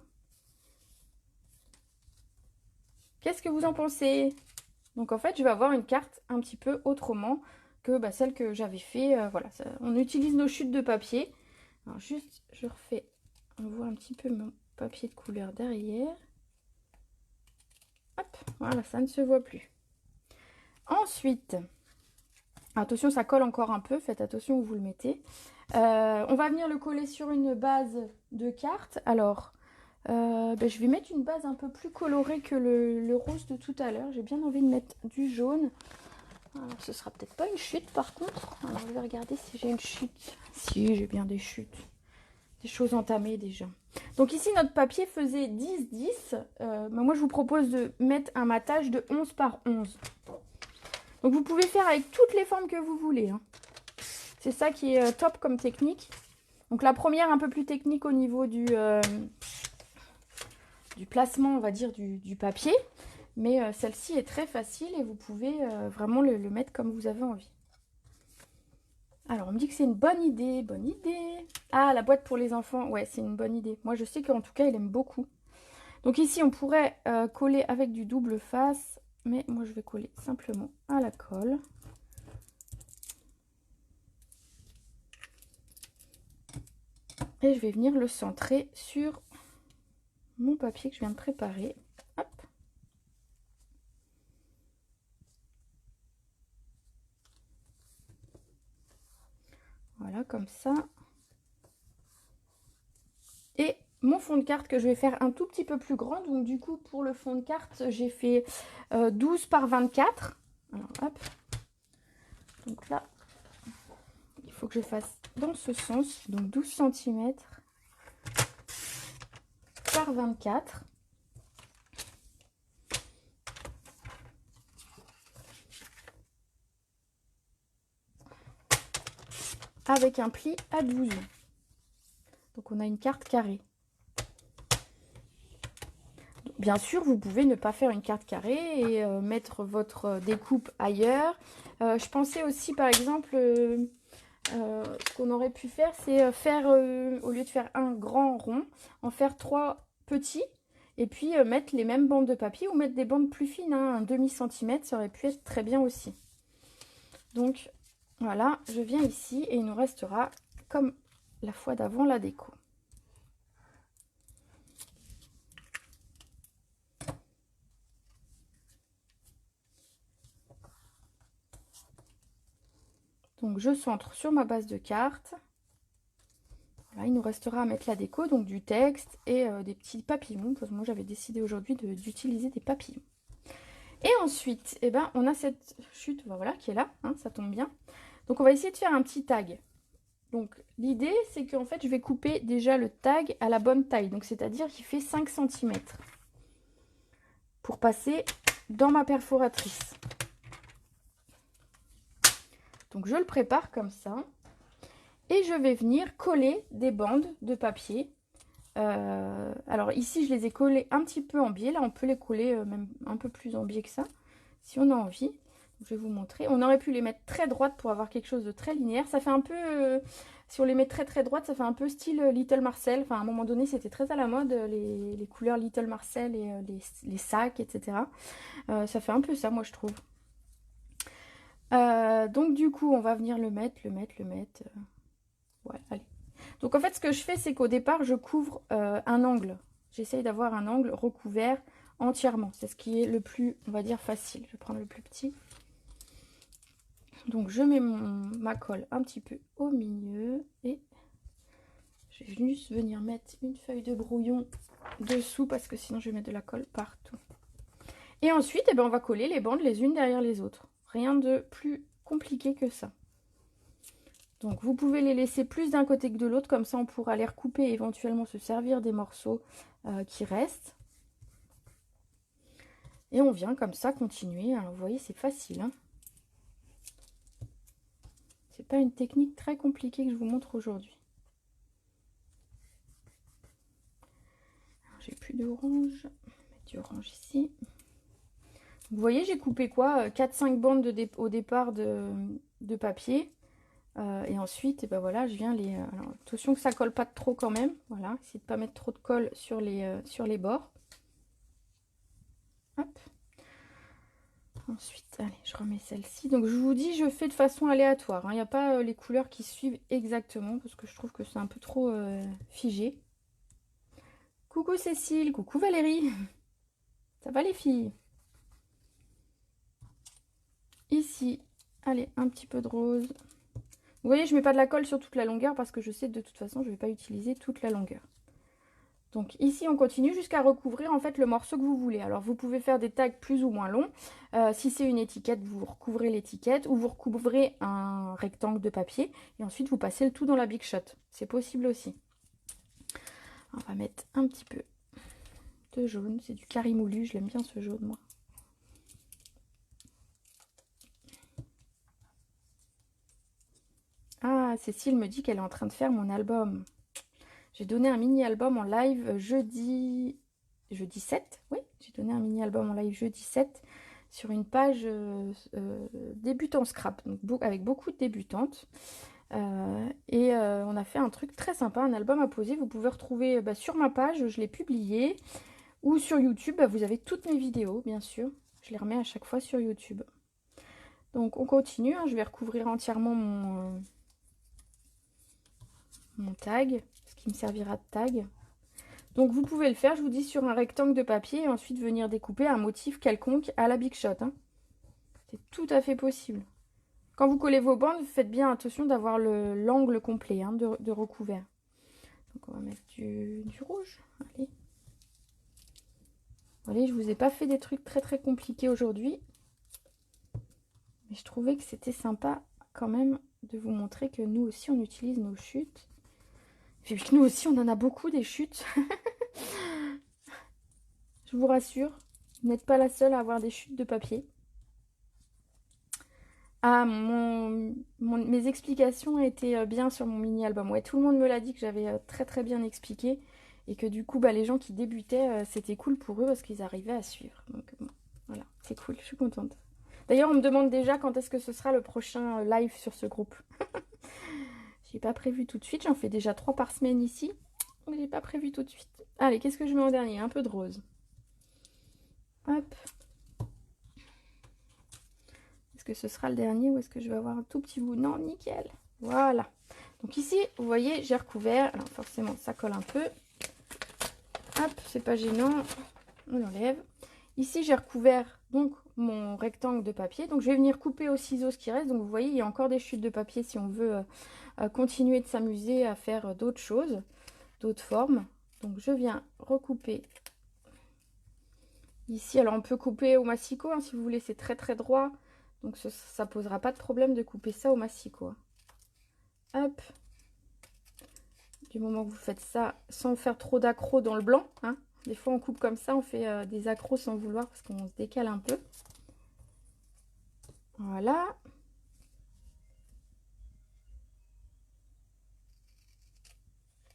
Qu'est-ce que vous en pensez? Donc en fait, je vais avoir une carte un petit peu autrement que celle que j'avais fait. Voilà, on utilise nos chutes de papier. Alors juste, je refais, on voit un petit peu mon papier de couleur derrière. Hop, voilà, ça ne se voit plus. Ensuite, attention, ça colle encore un peu, faites attention où vous le mettez. On va venir le coller sur une base de cartes. Alors, je vais mettre une base un peu plus colorée que le rose de tout à l'heure. J'ai bien envie de mettre du jaune. Alors, ce sera peut-être pas une chute par contre. Alors, je vais regarder si j'ai une chute. Si, j'ai bien des chutes. Des choses entamées déjà. Donc ici, notre papier faisait 10-10. Moi, je vous propose de mettre un matage de 11 par 11. Donc, vous pouvez faire avec toutes les formes que vous voulez. Hein. C'est ça qui est top comme technique. Donc, la première, un peu plus technique au niveau du placement, on va dire, du papier. Mais celle-ci est très facile et vous pouvez vraiment le mettre comme vous avez envie. Alors, on me dit que c'est une bonne idée. Bonne idée. Ah, la boîte pour les enfants. Ouais, c'est une bonne idée. Moi, je sais qu'en tout cas, il aime beaucoup. Donc ici, on pourrait coller avec du double face. Mais moi, je vais coller simplement à la colle. Et je vais venir le centrer sur mon papier que je viens de préparer. Hop. Voilà, comme ça. Et mon fond de carte que je vais faire un tout petit peu plus grand. Donc du coup, pour le fond de carte, j'ai fait 12 par 24. Alors, hop. Donc là, il faut que je fasse dans ce sens. Donc 12 cm par 24. avec un pli à 12. Donc on a une carte carrée. Bien sûr, vous pouvez ne pas faire une carte carrée et mettre votre découpe ailleurs. Je pensais aussi, par exemple, ce qu'on aurait pu faire, c'est faire, au lieu de faire un grand rond, en faire 3 petits. Et puis mettre les mêmes bandes de papier ou mettre des bandes plus fines, hein, un demi-centimètre, ça aurait pu être très bien aussi. Donc voilà, je viens ici et il nous restera, comme la fois d'avant, la déco. Donc je centre sur ma base de cartes. Voilà, il nous restera à mettre la déco, donc du texte et des petits papillons. Parce que moi j'avais décidé aujourd'hui d'utiliser des papillons. Et ensuite, eh ben, on a cette chute voilà, qui est là, hein, ça tombe bien. Donc on va essayer de faire un petit tag. Donc l'idée c'est qu'en fait je vais couper déjà le tag à la bonne taille. Donc c'est-à-dire qu'il fait 5 cm. Pour passer dans ma perforatrice. Donc je le prépare comme ça. Et je vais venir coller des bandes de papier. Alors ici, je les ai collées un petit peu en biais. Là, on peut les coller même un peu plus en biais que ça, si on a envie. Donc, je vais vous montrer. On aurait pu les mettre très droites pour avoir quelque chose de très linéaire. Ça fait un peu... si on les met très très droites, ça fait un peu style Little Marcel. Enfin, à un moment donné, c'était très à la mode, les couleurs Little Marcel et les sacs, etc. Ça fait un peu ça, moi, je trouve. Donc, du coup, on va venir le mettre. Ouais, allez. Donc en fait, ce que je fais, c'est qu'au départ, je couvre un angle. J'essaye d'avoir un angle recouvert entièrement. C'est ce qui est le plus, on va dire, facile. Je vais prendre le plus petit. Donc je mets ma colle un petit peu au milieu. Et je vais juste venir mettre une feuille de brouillon dessous parce que sinon je vais mettre de la colle partout. Et ensuite, eh ben, on va coller les bandes les unes derrière les autres. Rien de plus compliqué que ça. Donc vous pouvez les laisser plus d'un côté que de l'autre, comme ça on pourra les recouper et éventuellement se servir des morceaux qui restent. Et on vient comme ça continuer. Alors vous voyez, c'est facile, hein. C'est pas une technique très compliquée que je vous montre aujourd'hui. J'ai plus d'orange. Je vais mettre du orange ici. Vous voyez, j'ai coupé quoi 4-5 bandes au départ de papier. Et ensuite, et ben voilà, je viens les... alors, attention que ça colle pas trop quand même. Voilà, essayez de pas mettre trop de colle sur les bords. Hop. Ensuite, allez, je remets celle-ci. Donc, je vous dis, je fais de façon aléatoire. Il n'y a pas les couleurs qui suivent exactement parce que je trouve que c'est un peu trop figé. Coucou Cécile, coucou Valérie. Ça va les filles? Ici, allez, un petit peu de rose. Vous voyez, je mets pas de la colle sur toute la longueur parce que je sais de toute façon, je ne vais pas utiliser toute la longueur. Donc ici, on continue jusqu'à recouvrir en fait le morceau que vous voulez. Alors vous pouvez faire des tags plus ou moins longs. Si c'est une étiquette, vous recouvrez l'étiquette ou vous recouvrez un rectangle de papier et ensuite vous passez le tout dans la Big Shot. C'est possible aussi. On va mettre un petit peu de jaune. C'est du carimoulu, je l'aime bien ce jaune moi. Ah, Cécile me dit qu'elle est en train de faire mon album. J'ai donné un mini-album en live jeudi 7. Oui, j'ai donné un mini-album en live jeudi 7 sur une page débutant scrap, donc avec beaucoup de débutantes. On a fait un truc très sympa, un album à poser. Vous pouvez retrouver sur ma page, je l'ai publié. Ou sur YouTube, vous avez toutes mes vidéos, bien sûr. Je les remets à chaque fois sur YouTube. Donc on continue, hein, je vais recouvrir entièrement mon tag, ce qui me servira de tag. Donc vous pouvez le faire, je vous dis, sur un rectangle de papier et ensuite venir découper un motif quelconque à la Big Shot. Hein. C'est tout à fait possible. Quand vous collez vos bandes, faites bien attention d'avoir l'angle complet hein, de recouvert. Donc on va mettre du rouge. Allez. Allez, je vous ai pas fait des trucs très très compliqués aujourd'hui. Mais je trouvais que c'était sympa quand même de vous montrer que nous aussi on utilise nos chutes. Et puis que nous aussi on en a beaucoup des chutes. Je vous rassure, vous n'êtes pas la seule à avoir des chutes de papier. Ah, mes explications étaient bien sur mon mini-album. Ouais, tout le monde me l'a dit que j'avais très très bien expliqué. Et que du coup, bah, les gens qui débutaient, c'était cool pour eux parce qu'ils arrivaient à suivre. Donc bon, voilà, c'est cool, je suis contente. D'ailleurs, on me demande déjà quand est-ce que ce sera le prochain live sur ce groupe. J'ai pas prévu tout de suite, j'en fais déjà 3 par semaine ici. Mais j'ai pas prévu tout de suite. Allez, qu'est-ce que je mets en dernier? Un peu de rose. Hop. Est-ce que ce sera le dernier ou est-ce que je vais avoir un tout petit bout? Non, nickel. Voilà. Donc ici, vous voyez, j'ai recouvert. Alors forcément, ça colle un peu. Hop, c'est pas gênant. On l'enlève. Ici, j'ai recouvert donc mon rectangle de papier. Donc je vais venir couper au ciseau ce qui reste. Donc vous voyez, il y a encore des chutes de papier si on veut continuer de s'amuser à faire d'autres choses, d'autres formes. Donc je viens recouper ici. Alors on peut couper au massicot hein, si vous voulez, c'est très très droit. Donc ça posera pas de problème de couper ça au massicot. Hop. Du moment que vous faites ça sans faire trop d'accros dans le blanc. Hein. Des fois on coupe comme ça, on fait des accros sans vouloir parce qu'on se décale un peu. Voilà.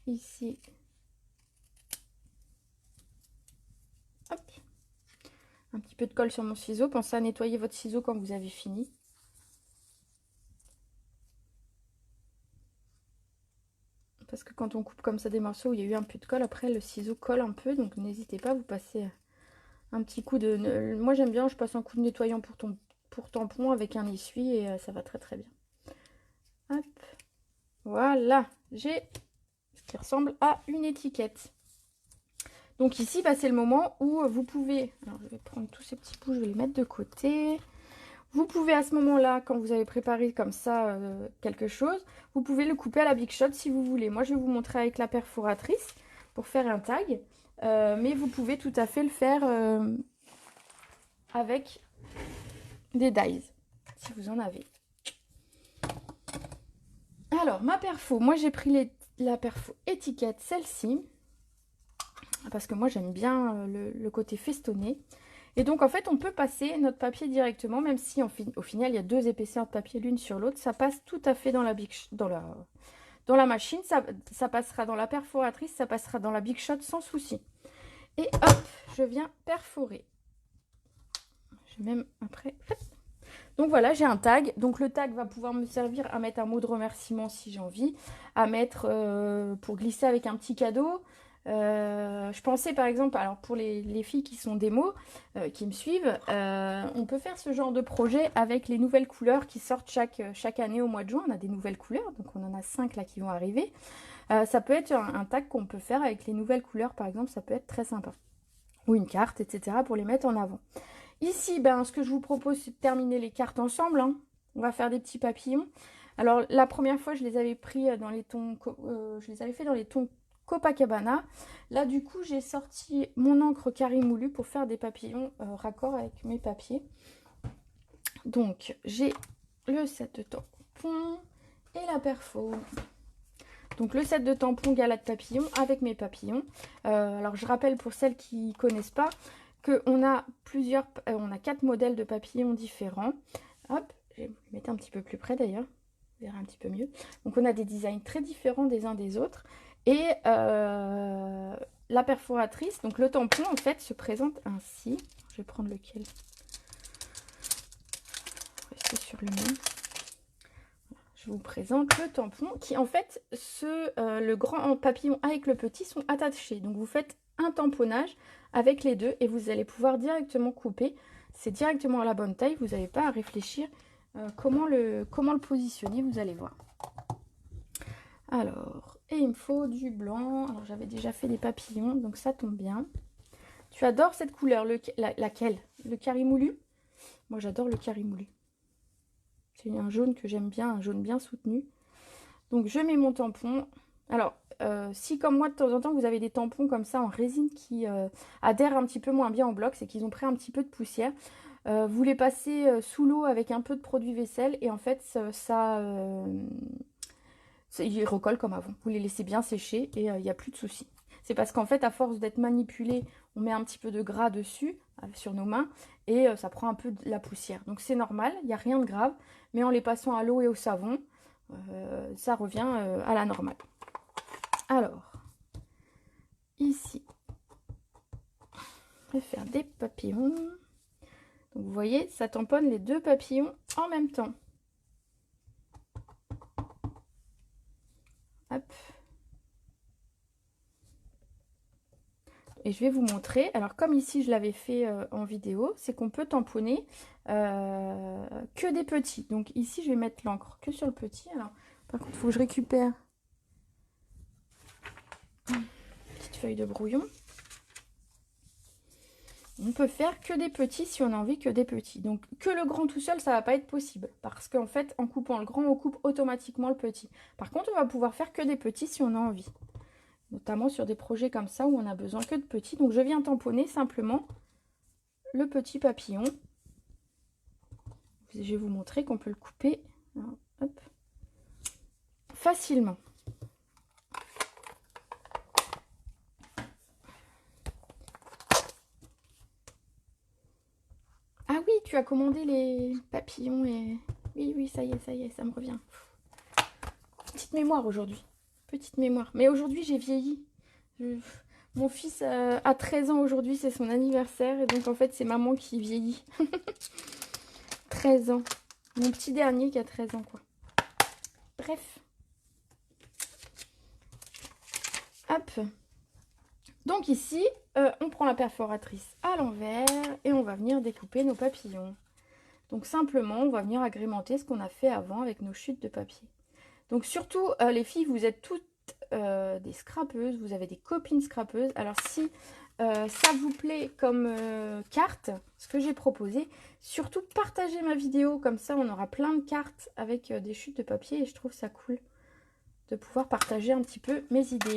Ici. Hop. Un petit peu de colle sur mon ciseau. Pensez à nettoyer votre ciseau quand vous avez fini. Parce que quand on coupe comme ça des morceaux où il y a eu un peu de colle, après le ciseau colle un peu. Donc n'hésitez pas, vous passez un petit coup de... Moi j'aime bien, je passe un coup de nettoyant pour tampon avec un essuie et ça va très très bien. Hop. Voilà, j'ai ce qui ressemble à une étiquette. Donc ici, bah, c'est le moment où vous pouvez... Alors je vais prendre tous ces petits bouts, je vais les mettre de côté. Vous pouvez à ce moment-là, quand vous avez préparé comme ça quelque chose, vous pouvez le couper à la Big Shot si vous voulez. Moi, je vais vous montrer avec la perforatrice pour faire un tag. Mais vous pouvez tout à fait le faire avec des dies, si vous en avez. Alors, ma perfo, moi j'ai pris la perfo étiquette, celle-ci, parce que moi j'aime bien le côté festonné. Et donc en fait on peut passer notre papier directement, même si au final il y a 2 épaisseurs de papier l'une sur l'autre, ça passe tout à fait dans la machine, ça passera dans la perforatrice, ça passera dans la Big Shot sans souci. Et hop, je viens perforer. Je vais même après... Donc voilà, j'ai un tag. Donc le tag va pouvoir me servir à mettre un mot de remerciement si j'ai envie, à mettre pour glisser avec un petit cadeau. Je pensais par exemple, alors pour les filles qui sont démos, qui me suivent, on peut faire ce genre de projet avec les nouvelles couleurs qui sortent chaque année au mois de juin. On a des nouvelles couleurs, donc on en a 5 là qui vont arriver. Ça peut être un tag qu'on peut faire avec les nouvelles couleurs par exemple, ça peut être très sympa. Ou une carte, etc. pour les mettre en avant. Ici, ben, ce que je vous propose, c'est de terminer les cartes ensemble. Hein. On va faire des petits papillons. Alors, la première fois, je les avais pris dans les tons... je les avais fait dans les tons Copacabana. Là, du coup, j'ai sorti mon encre carré moulu pour faire des papillons raccord avec mes papiers. Donc, j'ai le set de tampons et la perfo. Donc, le set de tampons galette papillon avec mes papillons. Alors, je rappelle pour celles qui ne connaissent pas, qu'on a on a 4 modèles de papillons différents. Hop, je vais vous les mettre un petit peu plus près d'ailleurs, vous verrez un petit peu mieux. Donc on a des designs très différents des uns des autres. Et la perforatrice, donc le tampon en fait se présente ainsi. Je vais prendre lequel? Rester sur le même. Je vous présente le tampon qui en fait, le grand papillon avec le petit sont attachés. Donc vous faites un tamponnage avec les deux et vous allez pouvoir directement couper. C'est directement à la bonne taille, vous n'avez pas à réfléchir comment le positionner, vous allez voir. Alors, et il me faut du blanc. Alors j'avais déjà fait des papillons, donc ça tombe bien. Tu adores cette couleur, laquelle? Le carré moulu? Moi j'adore le carré moulu. C'est un jaune que j'aime bien, un jaune bien soutenu. Donc je mets mon tampon. Alors, si comme moi de temps en temps vous avez des tampons comme ça en résine qui adhèrent un petit peu moins bien au bloc, c'est qu'ils ont pris un petit peu de poussière. Vous les passez sous l'eau avec un peu de produit vaisselle et en fait ils recollent comme avant. Vous les laissez bien sécher et il n'y a plus de souci. C'est parce qu'en fait à force d'être manipulé, on met un petit peu de gras dessus. sur nos mains et ça prend un peu de la poussière. Donc c'est normal, il n'y a rien de grave, mais en les passant à l'eau et au savon, ça revient à la normale. Alors, ici, je vais faire des papillons. Donc vous voyez, ça tamponne les 2 papillons en même temps. Hop. Et je vais vous montrer. Alors comme ici je l'avais fait en vidéo, c'est qu'on peut tamponner que des petits. Donc ici je vais mettre l'encre que sur le petit. Alors par contre il faut que je récupère une petite feuille de brouillon. On peut faire que des petits si on a envie que des petits. Donc que le grand tout seul, ça va pas être possible. Parce qu'en fait, en coupant le grand, on coupe automatiquement le petit. Par contre, on va pouvoir faire que des petits si on a envie. Notamment sur des projets comme ça où on a besoin que de petits. Donc je viens tamponner simplement le petit papillon. Je vais vous montrer qu'on peut le couper hop, facilement. Ah oui, tu as commandé les papillons et... Oui, ça y est, ça me revient. Petite mémoire aujourd'hui. Petite mémoire. Mais aujourd'hui, j'ai vieilli. Mon fils a 13 ans aujourd'hui, c'est son anniversaire. Et donc, en fait, c'est maman qui vieillit. 13 ans. Mon petit dernier qui a 13 ans, quoi. Bref. Hop. Donc ici, on prend la perforatrice à l'envers et on va venir découper nos papillons. Donc simplement, on va venir agrémenter ce qu'on a fait avant avec nos chutes de papier. Donc surtout, les filles, vous êtes toutes des scrapeuses, vous avez des copines scrapeuses. Alors si ça vous plaît comme carte, ce que j'ai proposé, surtout partagez ma vidéo, comme ça on aura plein de cartes avec des chutes de papier et je trouve ça cool de pouvoir partager un petit peu mes idées.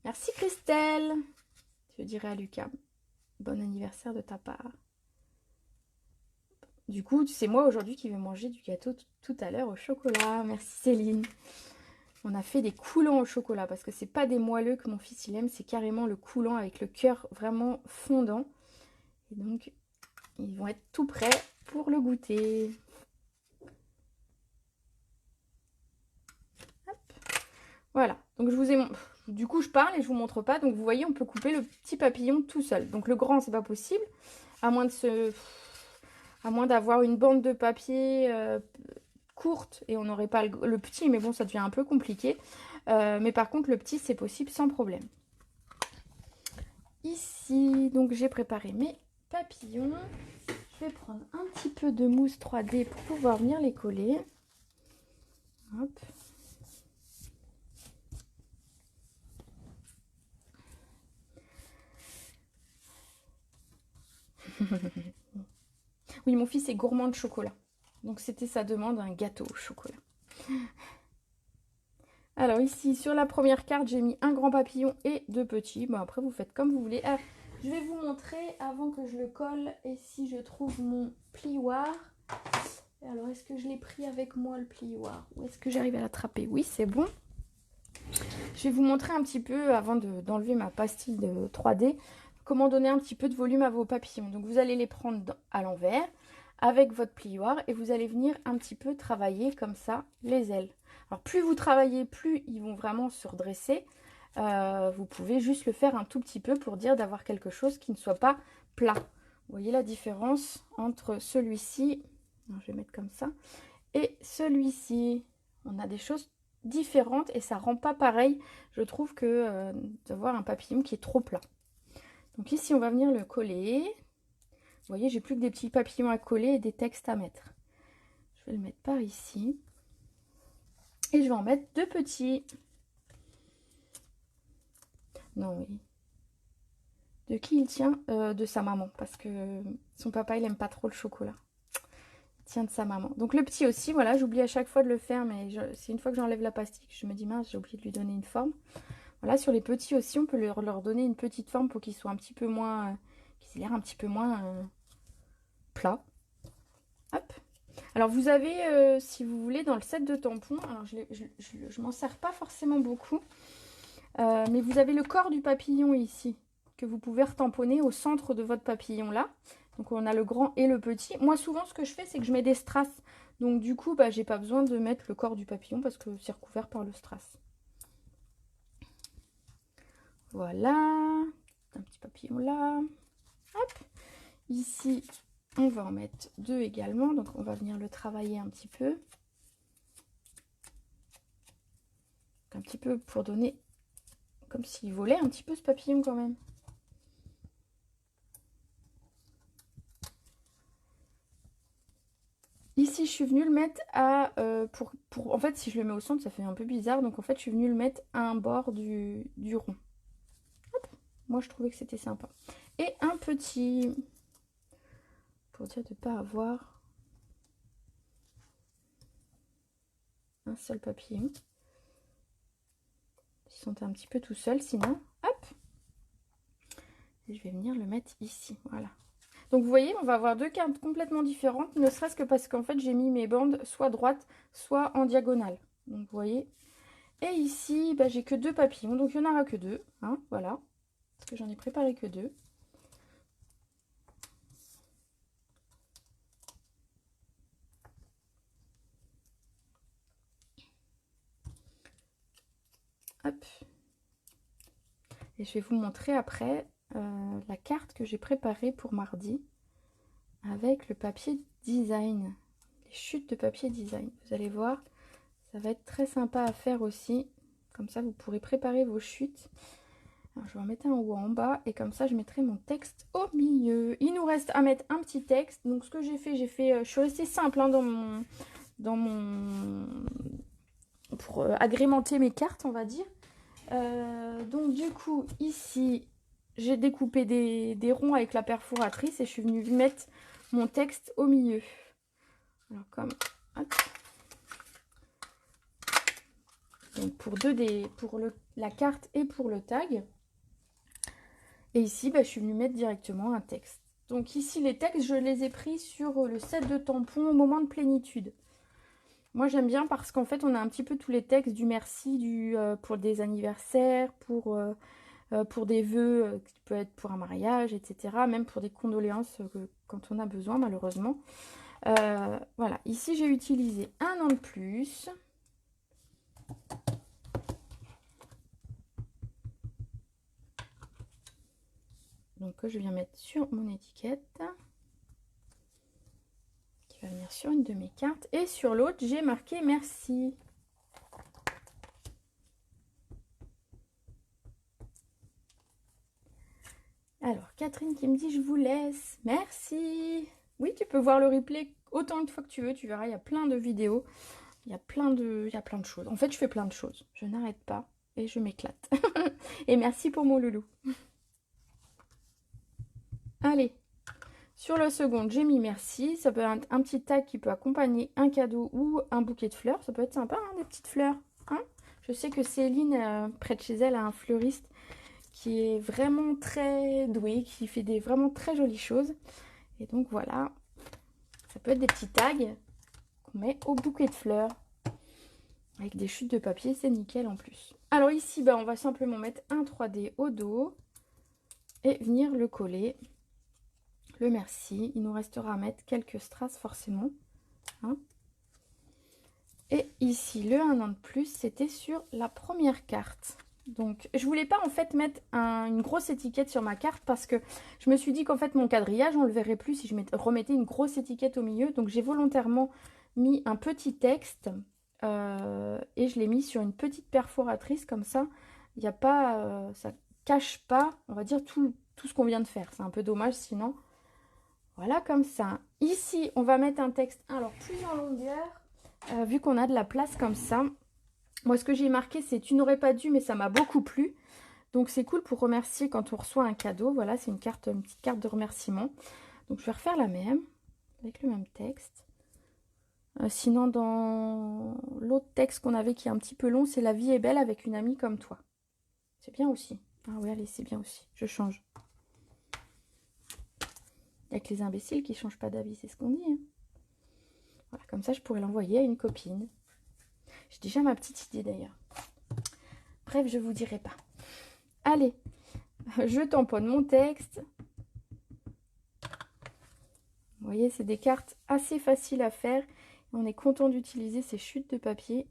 Merci Christelle. Je dirais à Lucas, bon anniversaire de ta part. Du coup, c'est moi aujourd'hui qui vais manger du gâteau tout à l'heure au chocolat. Merci Céline. On a fait des coulants au chocolat parce que c'est pas des moelleux que mon fils il aime, c'est carrément le coulant avec le cœur vraiment fondant. Et donc, ils vont être tout prêts pour le goûter. Hop. Voilà, donc je vous ai... Du coup, je parle et je vous montre pas. Donc, vous voyez, on peut couper le petit papillon tout seul. Donc, le grand, c'est pas possible. À moins d'avoir une bande de papier courte et on n'aurait pas le petit. Mais bon, ça devient un peu compliqué. Mais par contre, le petit, c'est possible sans problème. Ici, donc, j'ai préparé mes papillons. Je vais prendre un petit peu de mousse 3D pour pouvoir venir les coller. Hop. Oui, mon fils est gourmand de chocolat. Donc, c'était sa demande, un gâteau au chocolat. Alors, ici, sur la première carte, j'ai mis un grand papillon et 2 petits. Bon, après, vous faites comme vous voulez. Je vais vous montrer, avant que je le colle, et si je trouve mon plioir. Alors, est-ce que je l'ai pris avec moi, le plioir? Ou est-ce que j'arrive à l'attraper? Oui, c'est bon. Je vais vous montrer un petit peu, avant d'enlever ma pastille de 3D, comment donner un petit peu de volume à vos papillons. Donc vous allez les prendre à l'envers avec votre plioir et vous allez venir un petit peu travailler comme ça les ailes. Alors plus vous travaillez, plus ils vont vraiment se redresser. Vous pouvez juste le faire un tout petit peu pour dire d'avoir quelque chose qui ne soit pas plat. Vous voyez la différence entre celui-ci, je vais mettre comme ça, et celui-ci. On a des choses différentes et ça rend pas pareil, je trouve, que d'avoir un papillon qui est trop plat. Donc ici, on va venir le coller. Vous voyez, j'ai plus que des petits papillons à coller et des textes à mettre. Je vais le mettre par ici. Et je vais en mettre 2 petits. Non, oui. De qui il tient? De sa maman, parce que son papa, il aime pas trop le chocolat. Il tient de sa maman. Donc le petit aussi, voilà, j'oublie à chaque fois de le faire, mais c'est une fois que j'enlève la pastille que je me dis, mince, j'ai oublié de lui donner une forme. Voilà, sur les petits aussi, on peut leur donner une petite forme pour qu'ils soient un petit peu moins... qu'ils aient l'air un petit peu moins plats. Hop. Alors vous avez, si vous voulez, dans le set de tampons, alors je m'en sers pas forcément beaucoup, mais vous avez le corps du papillon ici, que vous pouvez retamponner au centre de votre papillon là. Donc on a le grand et le petit. Moi souvent ce que je fais c'est que je mets des strass. Donc du coup j'ai pas besoin de mettre le corps du papillon parce que c'est recouvert par le strass. Voilà, un petit papillon là. Hop. Ici on va en mettre 2 également. Donc on va venir le travailler un petit peu. Un petit peu pour donner comme s'il volait un petit peu ce papillon quand même. Ici, je suis venue le mettre à... en fait, si je le mets au centre, ça fait un peu bizarre. Donc, en fait, je suis venue le mettre à un bord du rond. Hop. Moi, je trouvais que c'était sympa. Et un petit... Pour dire de ne pas avoir un seul papillon. Ils sont un petit peu tout seuls, sinon. Hop. Et je vais venir le mettre ici. Voilà. Donc vous voyez, on va avoir 2 cartes complètement différentes, ne serait-ce que parce qu'en fait j'ai mis mes bandes soit droites, soit en diagonale. Donc vous voyez. Et ici, j'ai que 2 papillons, donc il n'y en aura que 2. Hein, voilà. Parce que j'en ai préparé que 2. Hop. Et je vais vous montrer après la carte que j'ai préparée pour mardi avec le papier design. Les chutes de papier design. Vous allez voir, ça va être très sympa à faire aussi. Comme ça, vous pourrez préparer vos chutes. Alors, je vais en mettre un en haut en bas. Et comme ça, je mettrai mon texte au milieu. Il nous reste à mettre un petit texte. Donc, ce que j'ai fait, je suis restée simple hein, dans mon... pour agrémenter mes cartes, on va dire. Donc, du coup, ici, j'ai découpé des ronds avec la perforatrice. Et je suis venue mettre mon texte au milieu. Alors, comme... Hop. Donc pour la carte et pour le tag. Et ici, je suis venue mettre directement un texte. Donc ici, les textes, je les ai pris sur le set de tampons au moment de plénitude. Moi, j'aime bien parce qu'en fait, on a un petit peu tous les textes du merci, pour des anniversaires, pour des vœux, qui peut être pour un mariage, etc. Même pour des condoléances quand on a besoin, malheureusement. Voilà, ici, j'ai utilisé 1 an de plus. Donc que je viens mettre sur mon étiquette. Qui va venir sur une de mes cartes. Et sur l'autre, j'ai marqué merci. Alors, Catherine qui me dit je vous laisse. Merci. Oui, tu peux voir le replay autant de fois que tu veux. Tu verras, il y a plein de vidéos. Il y a plein de choses. En fait, je fais plein de choses. Je n'arrête pas et je m'éclate. Et merci pour mon loulou. Allez. Sur le second, j'ai mis merci. Ça peut être un petit tag qui peut accompagner un cadeau ou un bouquet de fleurs. Ça peut être sympa, hein, des petites fleurs. Hein, je sais que Céline, près de chez elle, a un fleuriste qui est vraiment très doué, qui fait vraiment très jolies choses. Et donc voilà, ça peut être des petits tags qu'on met au bouquet de fleurs. Avec des chutes de papier, c'est nickel en plus. Alors ici, on va simplement mettre un 3D au dos et venir le coller. Le merci. Il nous restera à mettre quelques strass forcément. Hein. Et ici, le 1 an de plus, c'était sur la première carte. Donc, je voulais pas en fait mettre une grosse étiquette sur ma carte parce que je me suis dit qu'en fait, mon quadrillage, on le verrait plus si je remettais une grosse étiquette au milieu. Donc, j'ai volontairement mis un petit texte et je l'ai mis sur une petite perforatrice comme ça. Il n'y a pas, ça cache pas, on va dire, tout ce qu'on vient de faire. C'est un peu dommage sinon. Voilà, comme ça. Ici, on va mettre un texte alors plus en longueur, vu qu'on a de la place comme ça. Moi, ce que j'ai marqué, c'est « Tu n'aurais pas dû, mais ça m'a beaucoup plu ». Donc, c'est cool pour remercier quand on reçoit un cadeau. Voilà, c'est une petite carte de remerciement. Donc, je vais refaire la même, avec le même texte. Sinon, dans l'autre texte qu'on avait qui est un petit peu long, c'est « La vie est belle avec une amie comme toi ». C'est bien aussi. Ah oui, allez, c'est bien aussi. Je change. Il n'y a que les imbéciles qui ne changent pas d'avis, c'est ce qu'on dit. Hein. Voilà, comme ça, je pourrais l'envoyer à une copine. J'ai déjà ma petite idée d'ailleurs. Bref, je ne vous dirai pas. Allez, Je tamponne mon texte. Vous voyez, c'est des cartes assez faciles à faire. On est content d'utiliser ces chutes de papier.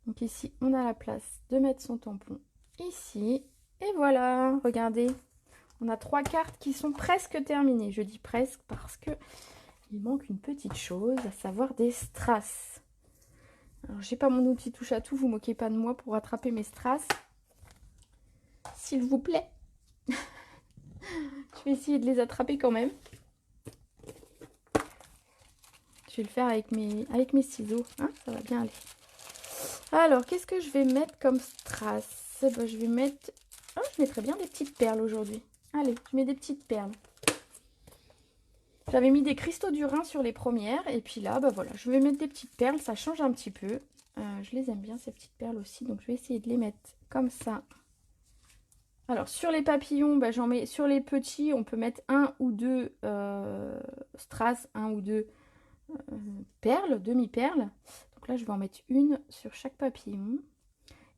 Donc ici, on a la place de mettre son tampon ici. Et voilà, regardez. On a 3 cartes qui sont presque terminées. Je dis presque parce que il manque une petite chose, à savoir des strass. Alors, j'ai pas mon outil touche à tout, vous moquez pas de moi pour attraper mes strass. S'il vous plaît. Je vais essayer de les attraper quand même. Je vais le faire avec mes ciseaux. Hein, ça va bien aller. Alors, qu'est-ce que je vais mettre comme strass? Ben, je vais mettre... Oh, je mettrais bien des petites perles aujourd'hui. Allez, je mets des petites perles. J'avais mis des cristaux du Rhin sur les premières. Et puis là, bah voilà, je vais mettre des petites perles. Ça change un petit peu. Je les aime bien, ces petites perles aussi. Donc, je vais essayer de les mettre comme ça. Alors, sur les papillons, bah, j'en mets... Sur les petits, on peut mettre 1 ou 2 strass, 1 ou 2 perles, demi-perles. Donc là, je vais en mettre une sur chaque papillon.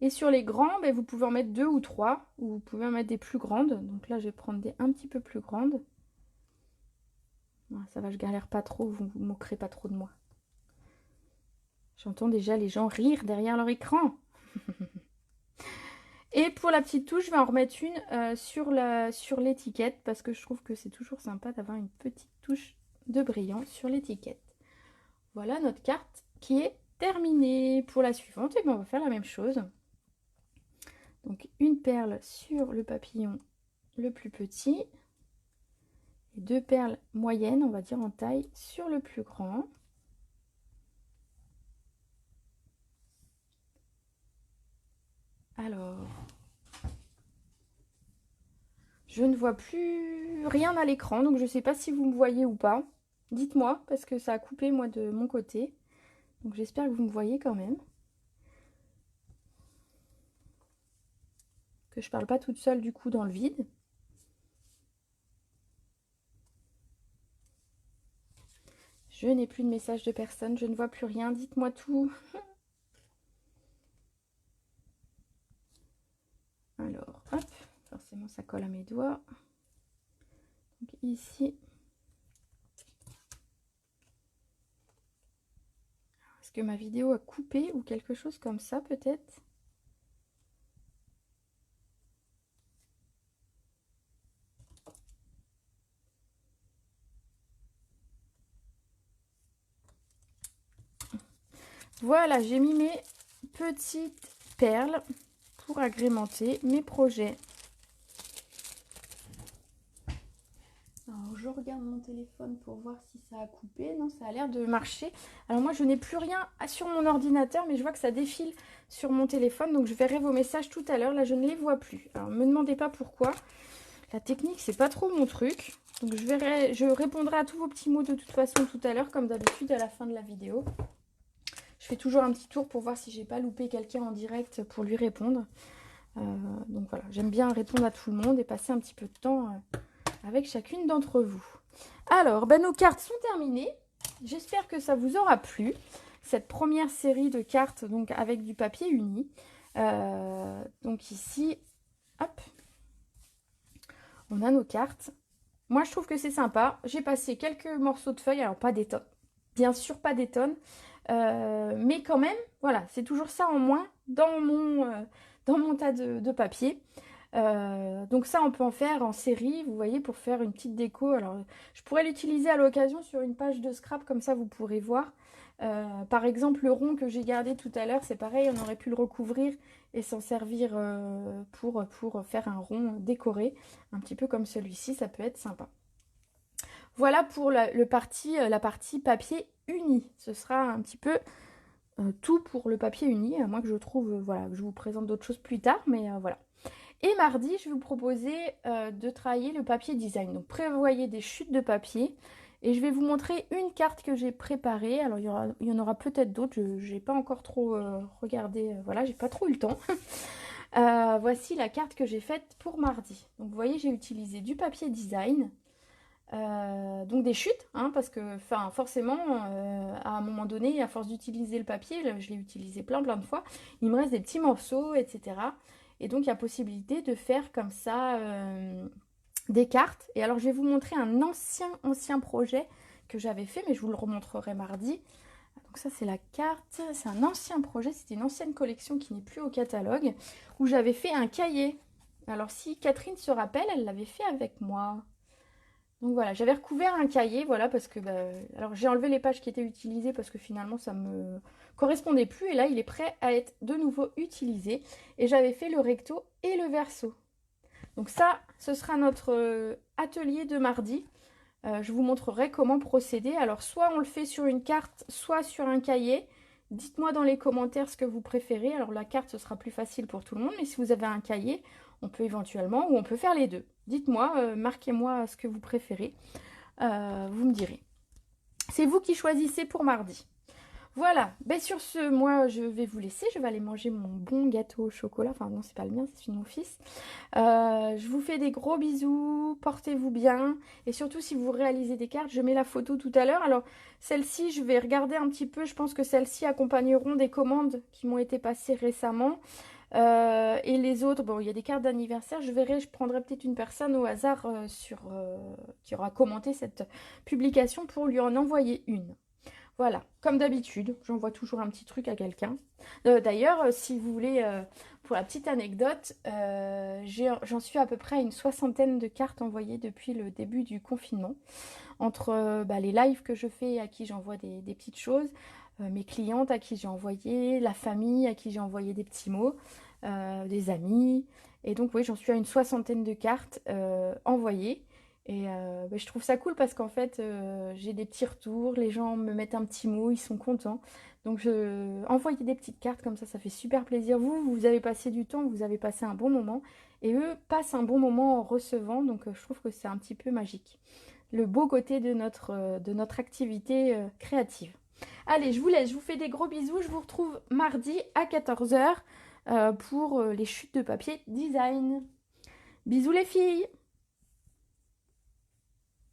Et sur les grands, ben, vous pouvez en mettre 2 ou 3, ou vous pouvez en mettre des plus grandes. Donc là, je vais prendre des un petit peu plus grandes. Ça va, je galère pas trop, vous ne vous moquerez pas trop de moi. J'entends déjà les gens rire derrière leur écran. Et pour la petite touche, je vais en remettre une sur l'étiquette, parce que je trouve que c'est toujours sympa d'avoir une petite touche de brillant sur l'étiquette. Voilà notre carte qui est terminée. Pour la suivante, et ben, on va faire la même chose. Donc une perle sur le papillon le plus petit et 2 perles moyennes, on va dire en taille, sur le plus grand. Alors, je ne vois plus rien à l'écran, donc je ne sais pas si vous me voyez ou pas. Dites-moi, parce que ça a coupé moi de mon côté. Donc j'espère que vous me voyez quand même. Que je parle pas toute seule du coup dans le vide. Je n'ai plus de message de personne, je ne vois plus rien, dites-moi tout. Alors, hop, forcément ça colle à mes doigts. Donc ici. Est-ce que ma vidéo a coupé ou quelque chose comme ça peut-être? Voilà, j'ai mis mes petites perles pour agrémenter mes projets. Alors, je regarde mon téléphone pour voir si ça a coupé. Non, ça a l'air de marcher. Alors moi, je n'ai plus rien sur mon ordinateur, mais je vois que ça défile sur mon téléphone. Donc, je verrai vos messages tout à l'heure. Là, je ne les vois plus. Alors, ne me demandez pas pourquoi. La technique, c'est pas trop mon truc. Donc, je répondrai à tous vos petits mots de toute façon tout à l'heure, comme d'habitude à la fin de la vidéo. Je fais toujours un petit tour pour voir si j'ai pas loupé quelqu'un en direct pour lui répondre. Donc voilà, j'aime bien répondre à tout le monde et passer un petit peu de temps avec chacune d'entre vous. Alors, ben, nos cartes sont terminées. J'espère que ça vous aura plu. Cette première série de cartes donc avec du papier uni. Donc ici, hop, on a nos cartes. Moi, je trouve que c'est sympa. J'ai passé quelques morceaux de feuilles, alors pas des tonnes. Bien sûr, pas des tonnes. Mais quand même, voilà, c'est toujours ça en moins dans mon tas de papier. Donc ça, on peut en faire en série, vous voyez, pour faire une petite déco. Alors, je pourrais l'utiliser à l'occasion sur une page de scrap, comme ça, vous pourrez voir. Par exemple, le rond que j'ai gardé tout à l'heure, c'est pareil, on aurait pu le recouvrir et s'en servir pour faire un rond décoré, un petit peu comme celui-ci, ça peut être sympa. Voilà pour la partie papier uni. Ce sera un petit peu tout pour le papier uni, à moins que je trouve, voilà, je vous présente d'autres choses plus tard, mais voilà. Et mardi, je vais vous proposer de travailler le papier design. Donc prévoyez des chutes de papier. Et je vais vous montrer une carte que j'ai préparée. Alors il y en aura peut-être d'autres, je n'ai pas encore trop regardé, voilà, j'ai pas trop eu le temps. Voici la carte que j'ai faite pour mardi. Donc vous voyez, j'ai utilisé du papier design. Donc des chutes, hein, parce que forcément, à un moment donné, à force d'utiliser le papier, je l'ai utilisé plein de fois, il me reste des petits morceaux, etc. Et donc, il y a possibilité de faire comme ça des cartes. Et alors, je vais vous montrer un ancien projet que j'avais fait, mais je vous le remontrerai mardi. Donc ça, c'est la carte. C'est un ancien projet. C'était une ancienne collection qui n'est plus au catalogue, où j'avais fait un cahier. Alors, si Catherine se rappelle, elle l'avait fait avec moi. Donc voilà, j'avais recouvert un cahier, voilà, parce que alors j'ai enlevé les pages qui étaient utilisées parce que finalement ça me correspondait plus et là il est prêt à être de nouveau utilisé et j'avais fait le recto et le verso. Donc ça, ce sera notre atelier de mardi. Je vous montrerai comment procéder. Alors soit on le fait sur une carte, soit sur un cahier. Dites-moi dans les commentaires ce que vous préférez. Alors la carte, ce sera plus facile pour tout le monde, mais si vous avez un cahier, on peut éventuellement, ou on peut faire les deux. Dites-moi, marquez-moi ce que vous préférez. Vous me direz. C'est vous qui choisissez pour mardi. Voilà, ben sur ce, moi je vais vous laisser, je vais aller manger mon bon gâteau au chocolat, enfin non c'est pas le mien, c'est celui de mon fils. Je vous fais des gros bisous, portez-vous bien, et surtout si vous réalisez des cartes, je mets la photo tout à l'heure. Alors celle-ci, je vais regarder un petit peu, je pense que celles-ci accompagneront des commandes qui m'ont été passées récemment. Et les autres, bon il y a des cartes d'anniversaire, je verrai, je prendrai peut-être une personne au hasard qui aura commenté cette publication pour lui en envoyer une. Voilà, comme d'habitude, j'envoie toujours un petit truc à quelqu'un. D'ailleurs, si vous voulez, pour la petite anecdote, j'en suis à peu près à une 60aine de cartes envoyées depuis le début du confinement. Entre les lives que je fais à qui j'envoie des petites choses, mes clientes à qui j'ai envoyé, la famille à qui j'ai envoyé des petits mots, des amis. Et donc oui, j'en suis à une 60aine de cartes envoyées. Et je trouve ça cool parce qu'en fait, j'ai des petits retours, les gens me mettent un petit mot, ils sont contents. Donc, envoyer des petites cartes comme ça fait super plaisir. Vous avez passé du temps, vous avez passé un bon moment. Et eux passent un bon moment en recevant. Donc, je trouve que c'est un petit peu magique. Le beau côté de notre activité créative. Allez, je vous laisse, je vous fais des gros bisous. Je vous retrouve mardi à 14 h pour les chutes de papier design. Bisous les filles!